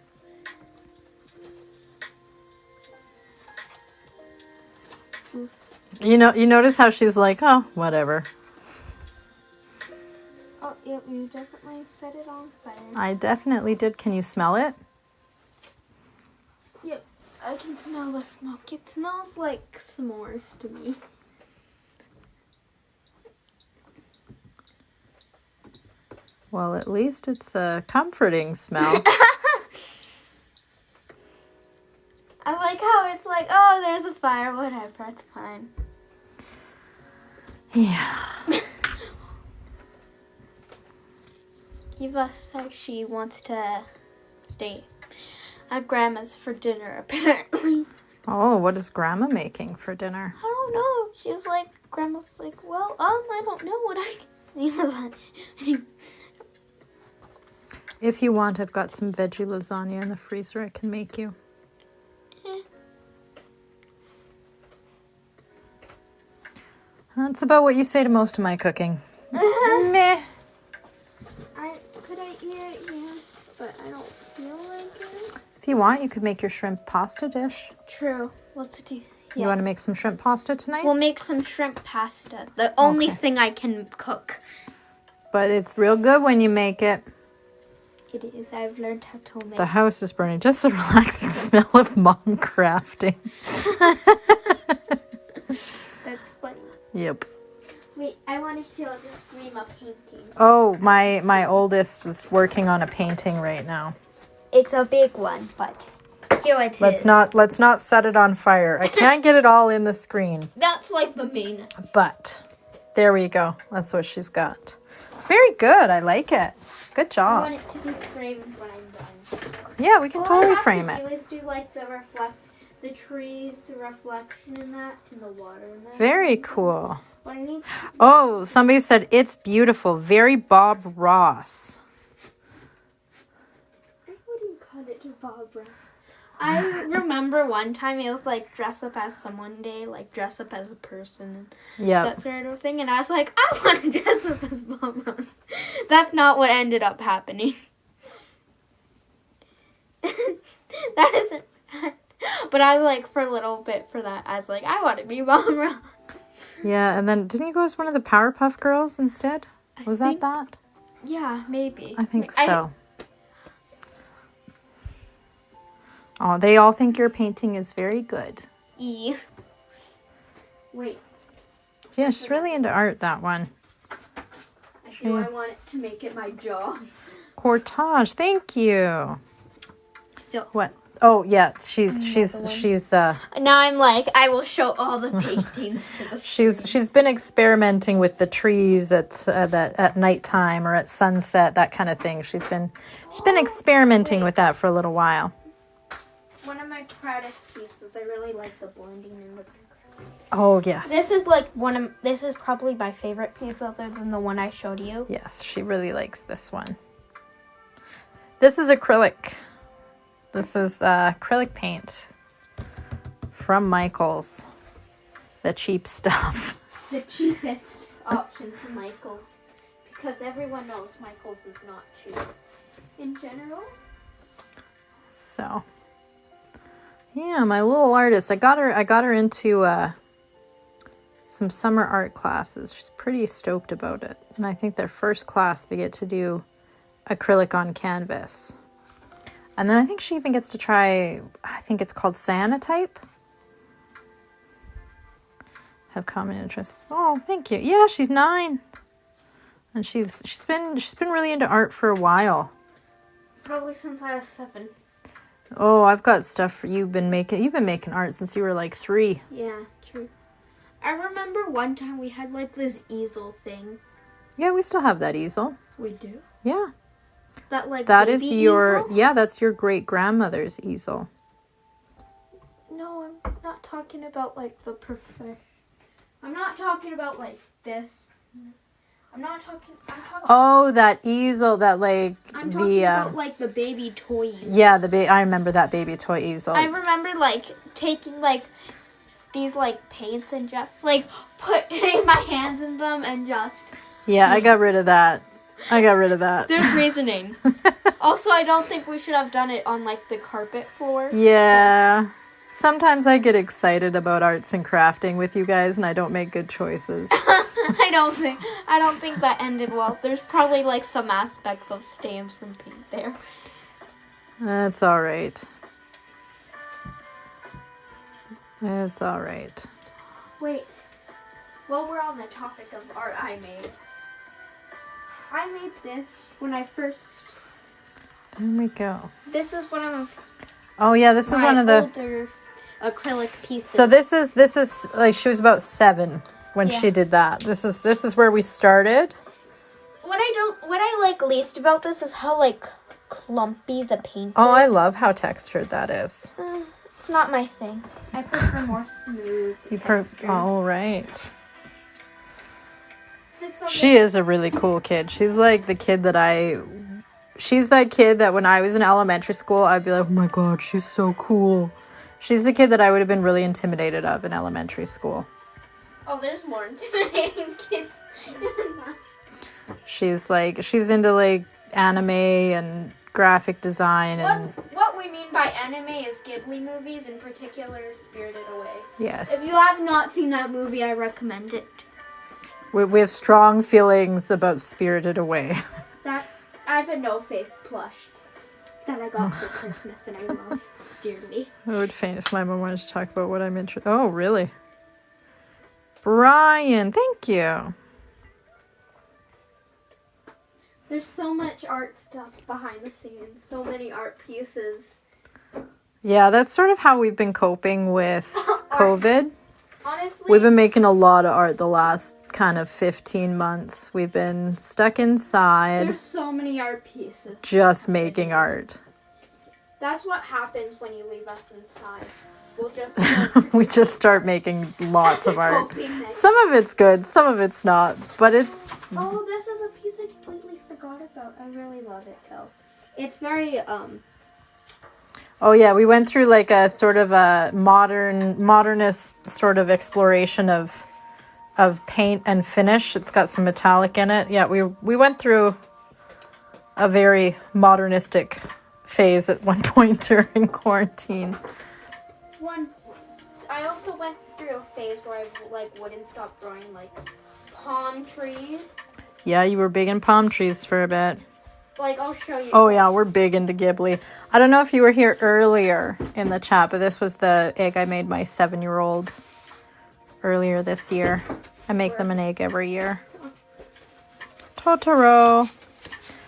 You notice how she's like, oh, whatever. Oh, yep, you definitely set it on fire. I definitely did. Can you smell it? Yep, I can smell the smoke. It smells like s'mores to me. Well, at least it's a comforting smell. I like how it's like, oh, there's a fire, whatever, it's fine. Yeah. Eva said she wants to stay at Grandma's for dinner, apparently. Oh, what is Grandma making for dinner? I don't know. She was like, Grandma's like, well, I don't know what I... Eva's like... If you want, I've got some veggie lasagna in the freezer I can make you. That's about what you say to most of my cooking. Meh. Could I eat it? Yeah, but I don't feel like it. If you want, you could make your shrimp pasta dish. True. Let's do. Yes. You want to make some shrimp pasta tonight? We'll make some shrimp pasta. The only thing I can cook. But it's real good when you make it. It is. I've learned how to make. The house is burning. Just the relaxing smell of mom crafting. That's funny. Yep. Wait, I want to show the stream of painting. Oh, my oldest is working on a painting right now. It's a big one, but here it is. Let's not set it on fire. I can't get it all in the screen. That's like the main. But there we go. That's what she's got. Very good. I like it. Good I job. want it to be framed when I'm done. Yeah, we can totally frame All I it. have to do is do like the trees, reflection in that, and the water in that. Very cool. What I need. Oh, somebody said it's beautiful. Very Bob Ross. I wouldn't cut it to Barbara. I remember one time it was like dress up as someone day, like dress up as a person. Yeah. That sort of thing. And I was like, I want to dress up as Bob Ross. That's not what ended up happening. That isn't. But I was like, for a little bit for that, I was like, I want to be Bob Ross. Yeah, and then didn't you go as one of the Powerpuff Girls instead? Was that? Yeah, maybe. I think so. Oh, they all think your painting is very good. Wait. Yeah, she's really into art, that one. I want it to make it my job. Cortage, thank you. So What? Oh yeah, she's Now I'm like, I will show all the paintings to the she's been experimenting with the trees at nighttime or at sunset, that kind of thing. She's been experimenting with that for a little while. One of my proudest pieces. I really like the blending in the background. Oh yes. This is probably my favorite piece other than the one I showed you. Yes, she really likes this one. This is acrylic. This is acrylic paint from Michaels. The cheap stuff. The cheapest option from Michaels. Because everyone knows Michaels is not cheap in general. So, yeah, my little artist. I got her into some summer art classes. She's pretty stoked about it. And I think their first class they get to do acrylic on canvas. And then I think she even gets to try, I think it's called cyanotype. Have common interests. Oh, thank you. Yeah, she's 9. And she's been really into art for a while. Probably since I was 7. Oh, I've got stuff for you've been making art since you were like 3. Yeah, true. I remember one time we had like this easel thing. Yeah, we still have that easel. We do? Yeah. That is your easel? Yeah, that's your great grandmother's easel. No, I'm not talking about like the perfect. I'm not talking about like this. I'm talking Oh, that easel, that like I'm talking about like the baby toy easel. Yeah, I remember that baby toy easel. I remember like taking like these like paints and just like putting my hands in them and just. Yeah, I got rid of that. There's reasoning. Also, I don't think we should have done it on like the carpet floor. Yeah. So. Sometimes I get excited about arts and crafting with you guys and I don't make good choices. I don't think that ended well. There's probably like some aspects of stains from paint there. That's all right. It's all right. Wait. While we're on the topic of art I made this when I first... There we go. This is one of... Oh yeah, this is one of the acrylic pieces. So this is like she was about 7 when she did that. This is where we started. What I like least about this is how like clumpy the paint is. Oh, I love how textured that is. It's not my thing. I prefer more smooth textures. Oh, right. She is a really cool kid. She's like the kid she's that kid that when I was in elementary school, I'd be like, oh my God, she's so cool. She's the kid that I would have been really intimidated of in elementary school. Oh, there's more intimidating kids. She's into like anime and graphic design and... What we mean by anime is Ghibli movies, in particular Spirited Away. Yes. If you have not seen that movie, I recommend it. We have strong feelings about Spirited Away. I have a no-face plush that I got for Christmas and I love dearly. I would faint if my mom wanted to talk about what I'm interested... Oh, really? Brian, thank you. There's so much art stuff behind the scenes. So many art pieces. Yeah, that's sort of how we've been coping with COVID. Honestly, we've been making a lot of art the last kind of 15 months. We've been stuck inside. There's so many art pieces. Just making art. That's what happens when you leave us inside. We'll just we just start making lots of art. Some of it's good, some of it's not, but it's... Oh, this is a piece I completely forgot about. I really love it though. It's very Oh yeah, we went through like a sort of a modernist sort of exploration of paint and finish. It's got some metallic in it. Yeah, we went through a very modernistic phase at one point during quarantine. I also went through a phase where I wouldn't stop growing like palm trees. Yeah, you were big in palm trees for a bit. Like, I'll show you. Oh yeah, we're big into Ghibli. I don't know if you were here earlier in the chat, but this was the egg I made my 7-year-old earlier this year. I make them an egg every year. Totoro.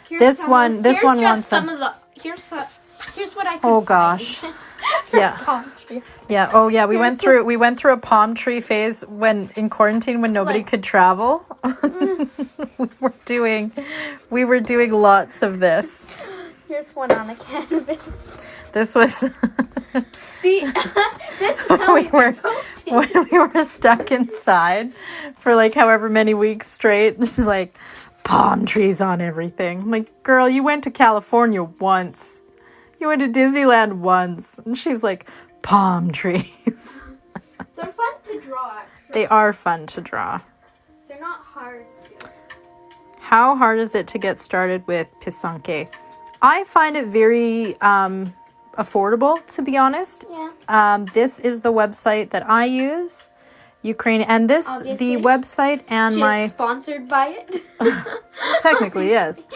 This one wants some. Here's Here's what I could Oh find. gosh. Yeah. Palm tree. Yeah. Oh yeah, we went through a palm tree phase when in quarantine when nobody could travel. we were doing lots of this. Here's one on a canvas. This was See, this is how we were when we were stuck inside for like however many weeks straight. Just like palm trees on everything. I'm like, girl, you went to California once. You went to Disneyland once. And she's like, palm trees. They're fun to draw. They are fun to draw. They're not hard. How hard is it to get started with Pisanke? I find it very affordable, to be honest. Yeah. This is the website that I use, Ukraine, and this Obviously. the website and She's sponsored by it. technically yes.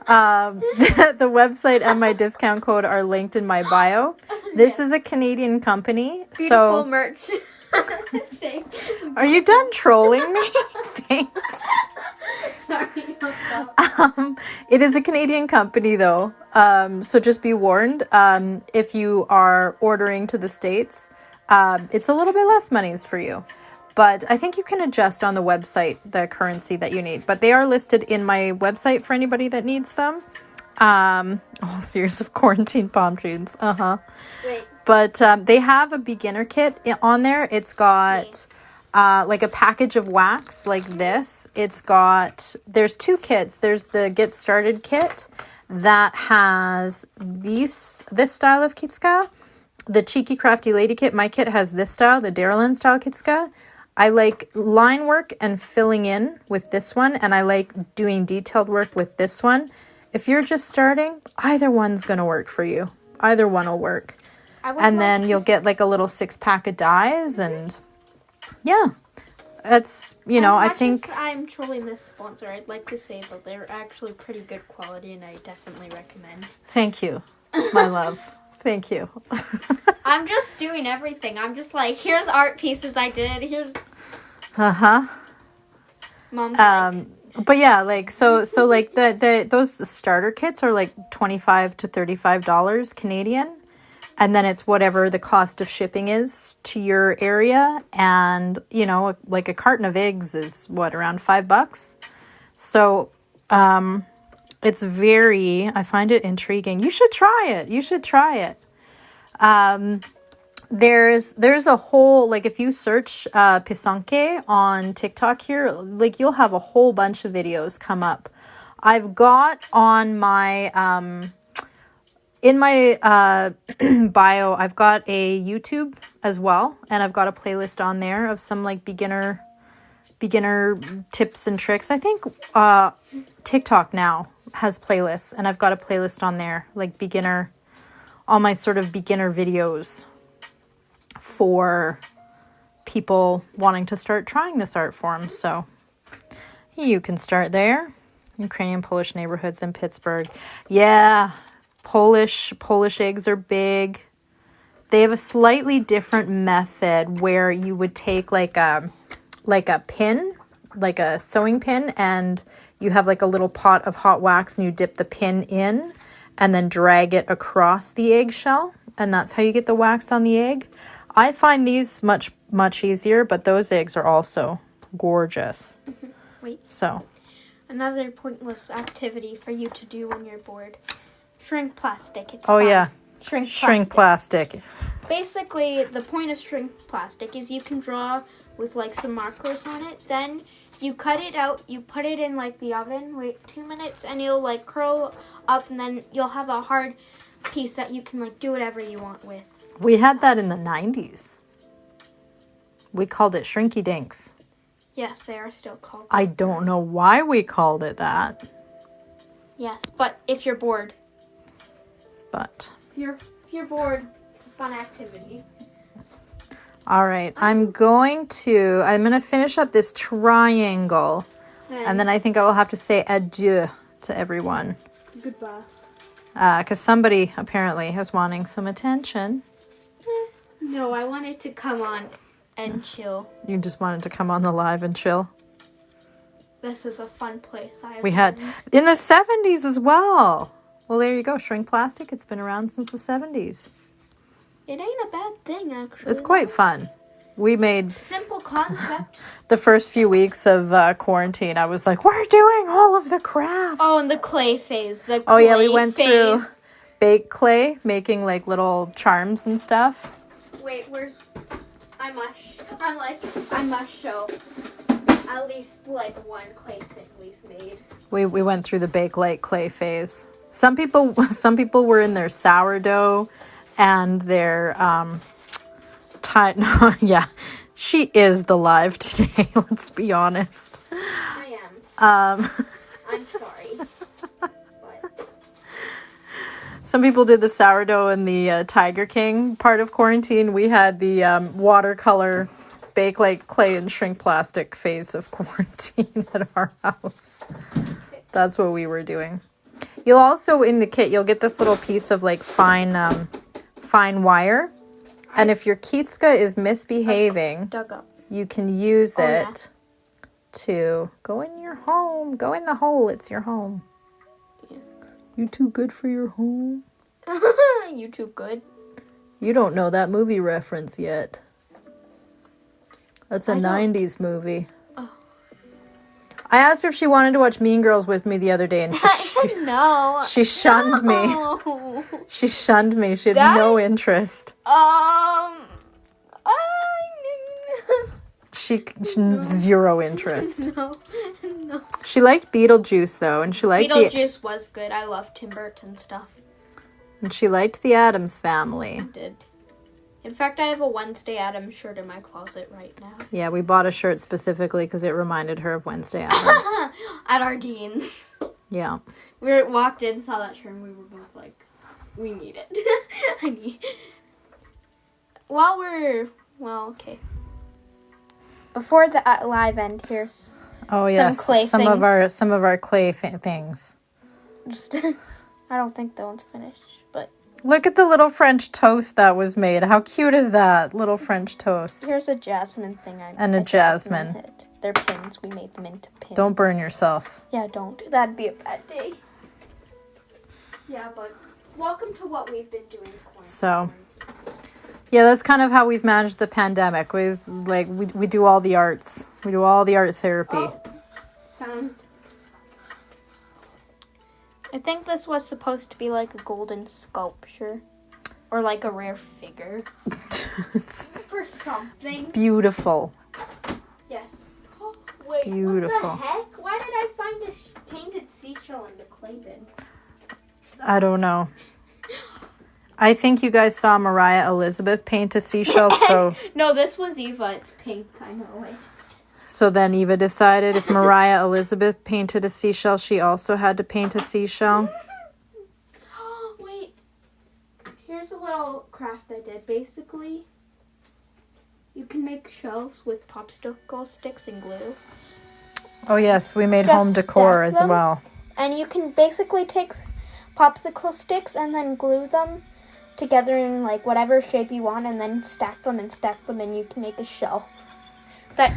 The website and my discount code are linked in my bio. This is a Canadian company, Beautiful so merch. are you done trolling me? Thanks. Sorry. I'll stop. It is a Canadian company though, so just be warned. If you are ordering to the States, it's a little bit less monies for you. But I think you can adjust on the website the currency that you need. But they are listed in my website for anybody that needs them. Whole series of quarantine palm trees. Wait. But they have a beginner kit on there. It's got like a package of wax like this. There's two kits. There's the Get Started kit that has this style of kitska. The Cheeky Crafty Lady kit, my kit has this style, the Darylyn style kitska. I like line work and filling in with this one, and I like doing detailed work with this one. If you're just starting, either one's going to work for you. Either one will work. And then you'll get like a little 6-pack of dies, and yeah, that's, you know, I think... I'm trolling this sponsor. I'd like to say that they're actually pretty good quality, and I definitely recommend. Thank you, my love. Thank you. I'm just doing everything. I'm just like, here's art pieces I did. Here's... Mom's But yeah, like, so like those starter kits are like $25 to $35 Canadian. And then it's whatever the cost of shipping is to your area. And, you know, like a carton of eggs is what, around $5? So, I find it intriguing. You should try it. There's a whole, like, if you search Pisanke on TikTok here, like, you'll have a whole bunch of videos come up. I've got on my in my bio, I've got a YouTube as well, and I've got a playlist on there of some like beginner tips and tricks. I think TikTok now has playlists, and I've got a playlist on there, like all my sort of beginner videos for people wanting to start trying this art form. So you can start there. Ukrainian Polish neighborhoods in Pittsburgh. Yeah, Polish eggs are big. They have a slightly different method where you would take like a pin, like a sewing pin, and you have like a little pot of hot wax, and you dip the pin in and then drag it across the eggshell, and that's how you get the wax on the egg. I find these much easier, but those eggs are also gorgeous. Wait. So another pointless activity for you to do when you're bored. Shrink plastic. It's oh fun. yeah, Shrink plastic. Basically, the point of shrink plastic is you can draw with like some markers on it. Then you cut it out, you put it in like the oven, wait 2 minutes, and it'll like curl up, and then you'll have a hard piece that you can like do whatever you want with. We had that in the 90s. We called it Shrinky Dinks. Yes, they are still called. I don't know why we called it that. Yes, but if you're bored. But If you're bored, it's a fun activity. all right, I'm going to finish up this triangle, and then I think I will have to say adieu to everyone. Goodbye. Because somebody apparently is wanting some attention. No, I wanted to come on and chill. You just wanted to come on the live and chill. This is a fun place. We had in the 70s as well. Well, there you go. Shrink plastic. It's been around since the 70s. It ain't a bad thing, actually. It's quite fun. We made Simple concept. the first few weeks of quarantine. I was like, we're doing all of the crafts. Oh, and the clay phase. Oh, yeah, we went through baked clay, making like little charms and stuff. Wait, where's... I must show at least like one clay thing we've made. We went through the bake like clay phase. Some people were in their sourdough and their yeah, she is the live today. Let's be honest. I am. I'm sorry. But... Some people did the sourdough and the Tiger King part of quarantine. We had the watercolor, bake like clay and shrink plastic phase of quarantine at our house. That's what we were doing. You'll also, in the kit, you'll get this little piece of like fine wire. And if your Kitska is misbehaving, dug up. you can use it to go in your home. Go in the hole. It's your home. Yeah. You too good for your home? You too good? You don't know that movie reference yet. That's a 90s movie. Oh. I asked her if she wanted to watch Mean Girls with me the other day, and No. she shunned me. She shunned me. She had no interest. She zero interest. No. She liked Beetlejuice though, and she liked Beetlejuice was good. I love Tim Burton stuff. And she liked the Addams Family. I did. In fact, I have a Wednesday Addams shirt in my closet right now. Yeah, we bought a shirt specifically because it reminded her of Wednesday Addams. At our Dean's. Yeah. We walked in, saw that shirt, and we were both like, we need it. I need it. Okay. Before the live end, here's yes, some clay things. Some of our clay things. Just, I don't think that one's finished, but look at the little French toast that was made. How cute is that little French toast? Here's a jasmine thing. And a jasmine. They're pins. We made them into pins. Don't burn yourself. Yeah, don't. That'd be a bad day. Yeah, but welcome to what we've been doing. So. Yeah, that's kind of how we've managed the pandemic. We do all the arts. We do all the art therapy. Oh, found. I think this was supposed to be like a golden sculpture. Or like a rare figure. It's for something. Beautiful. Yes. Oh, wait, beautiful. What the heck? Why did I find a painted seashell in the clay bin? I don't know. I think you guys saw Mariah Elizabeth paint a seashell, so... No, this was Eva. It's pink. I know it. So then Eva decided if Mariah Elizabeth painted a seashell, she also had to paint a seashell. Wait. Here's a little craft I did. Basically, you can make shelves with popsicle sticks and glue. Oh yes, we made Just home decor stack as well. And you can basically take popsicle sticks and then glue them together in like whatever shape you want, and then stack them, and you can make a shelf.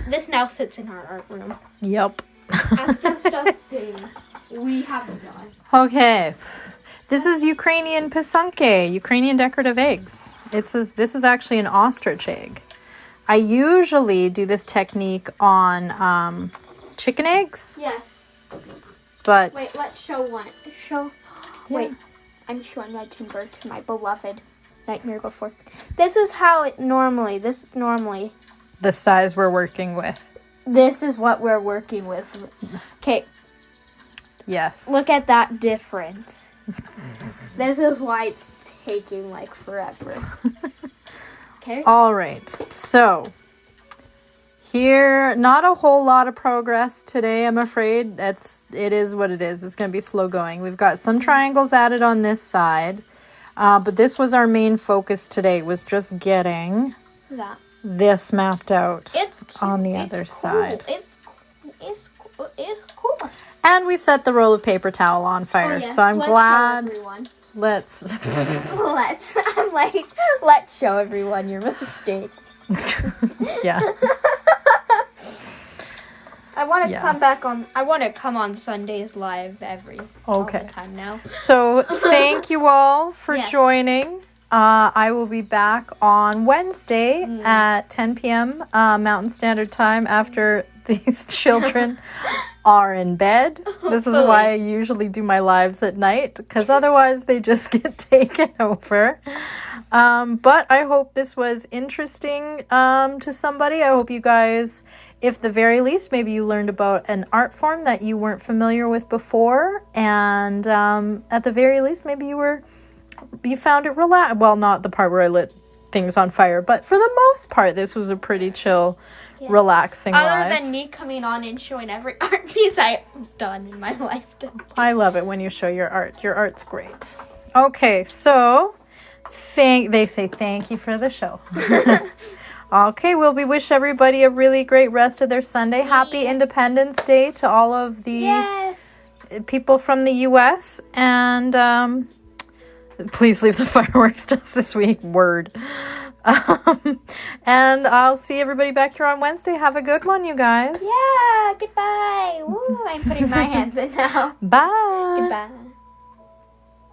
This now sits in our art room. Yep. That's just a thing we haven't done. Okay. This is Ukrainian pisanke, Ukrainian decorative eggs. This is actually an ostrich egg. I usually do this technique on chicken eggs. Yes. But wait, let's show one. Yeah. Wait. I'm showing my Tim Burton, my beloved Nightmare Before. This is normally. The size we're working with. This is what we're working with. Okay. Yes. Look at that difference. This is why it's taking like forever. Okay. All right. So here, not a whole lot of progress today, I'm afraid. It is what it is. It's going to be slow going. We've got some triangles added on this side. But this was our main focus today, was just getting this mapped out on the other side. It's cool. And we set the roll of paper towel on fire. So I'm glad. Let's show everyone your mistake. Yeah. I want to Yeah. come back on. I want to come on Sundays live all Okay. the time now. So thank you all for Yes. joining. I will be back on Wednesday at 10 p.m. Mountain Standard Time after these children are in bed. This is why I usually do my lives at night, because otherwise they just get taken over. But I hope this was interesting to somebody. I hope you guys, if the very least, maybe you learned about an art form that you weren't familiar with before. And at the very least, maybe you found it well, not the part where I lit things on fire, but for the most part, this was a pretty chill, relaxing Other live. than me coming on and showing every art piece I've done in my lifetime. I love it when you show your art. Your art's great. Okay, so they say thank you for the show. Okay, well, we wish everybody a really great rest of their Sunday. Happy Independence Day to all of the Yes. people from the U.S. And please leave the fireworks to us this week. Word. And I'll see everybody back here on Wednesday. Have a good one, you guys. Yeah. Goodbye. Woo! I'm putting my hands in now. Bye. Goodbye.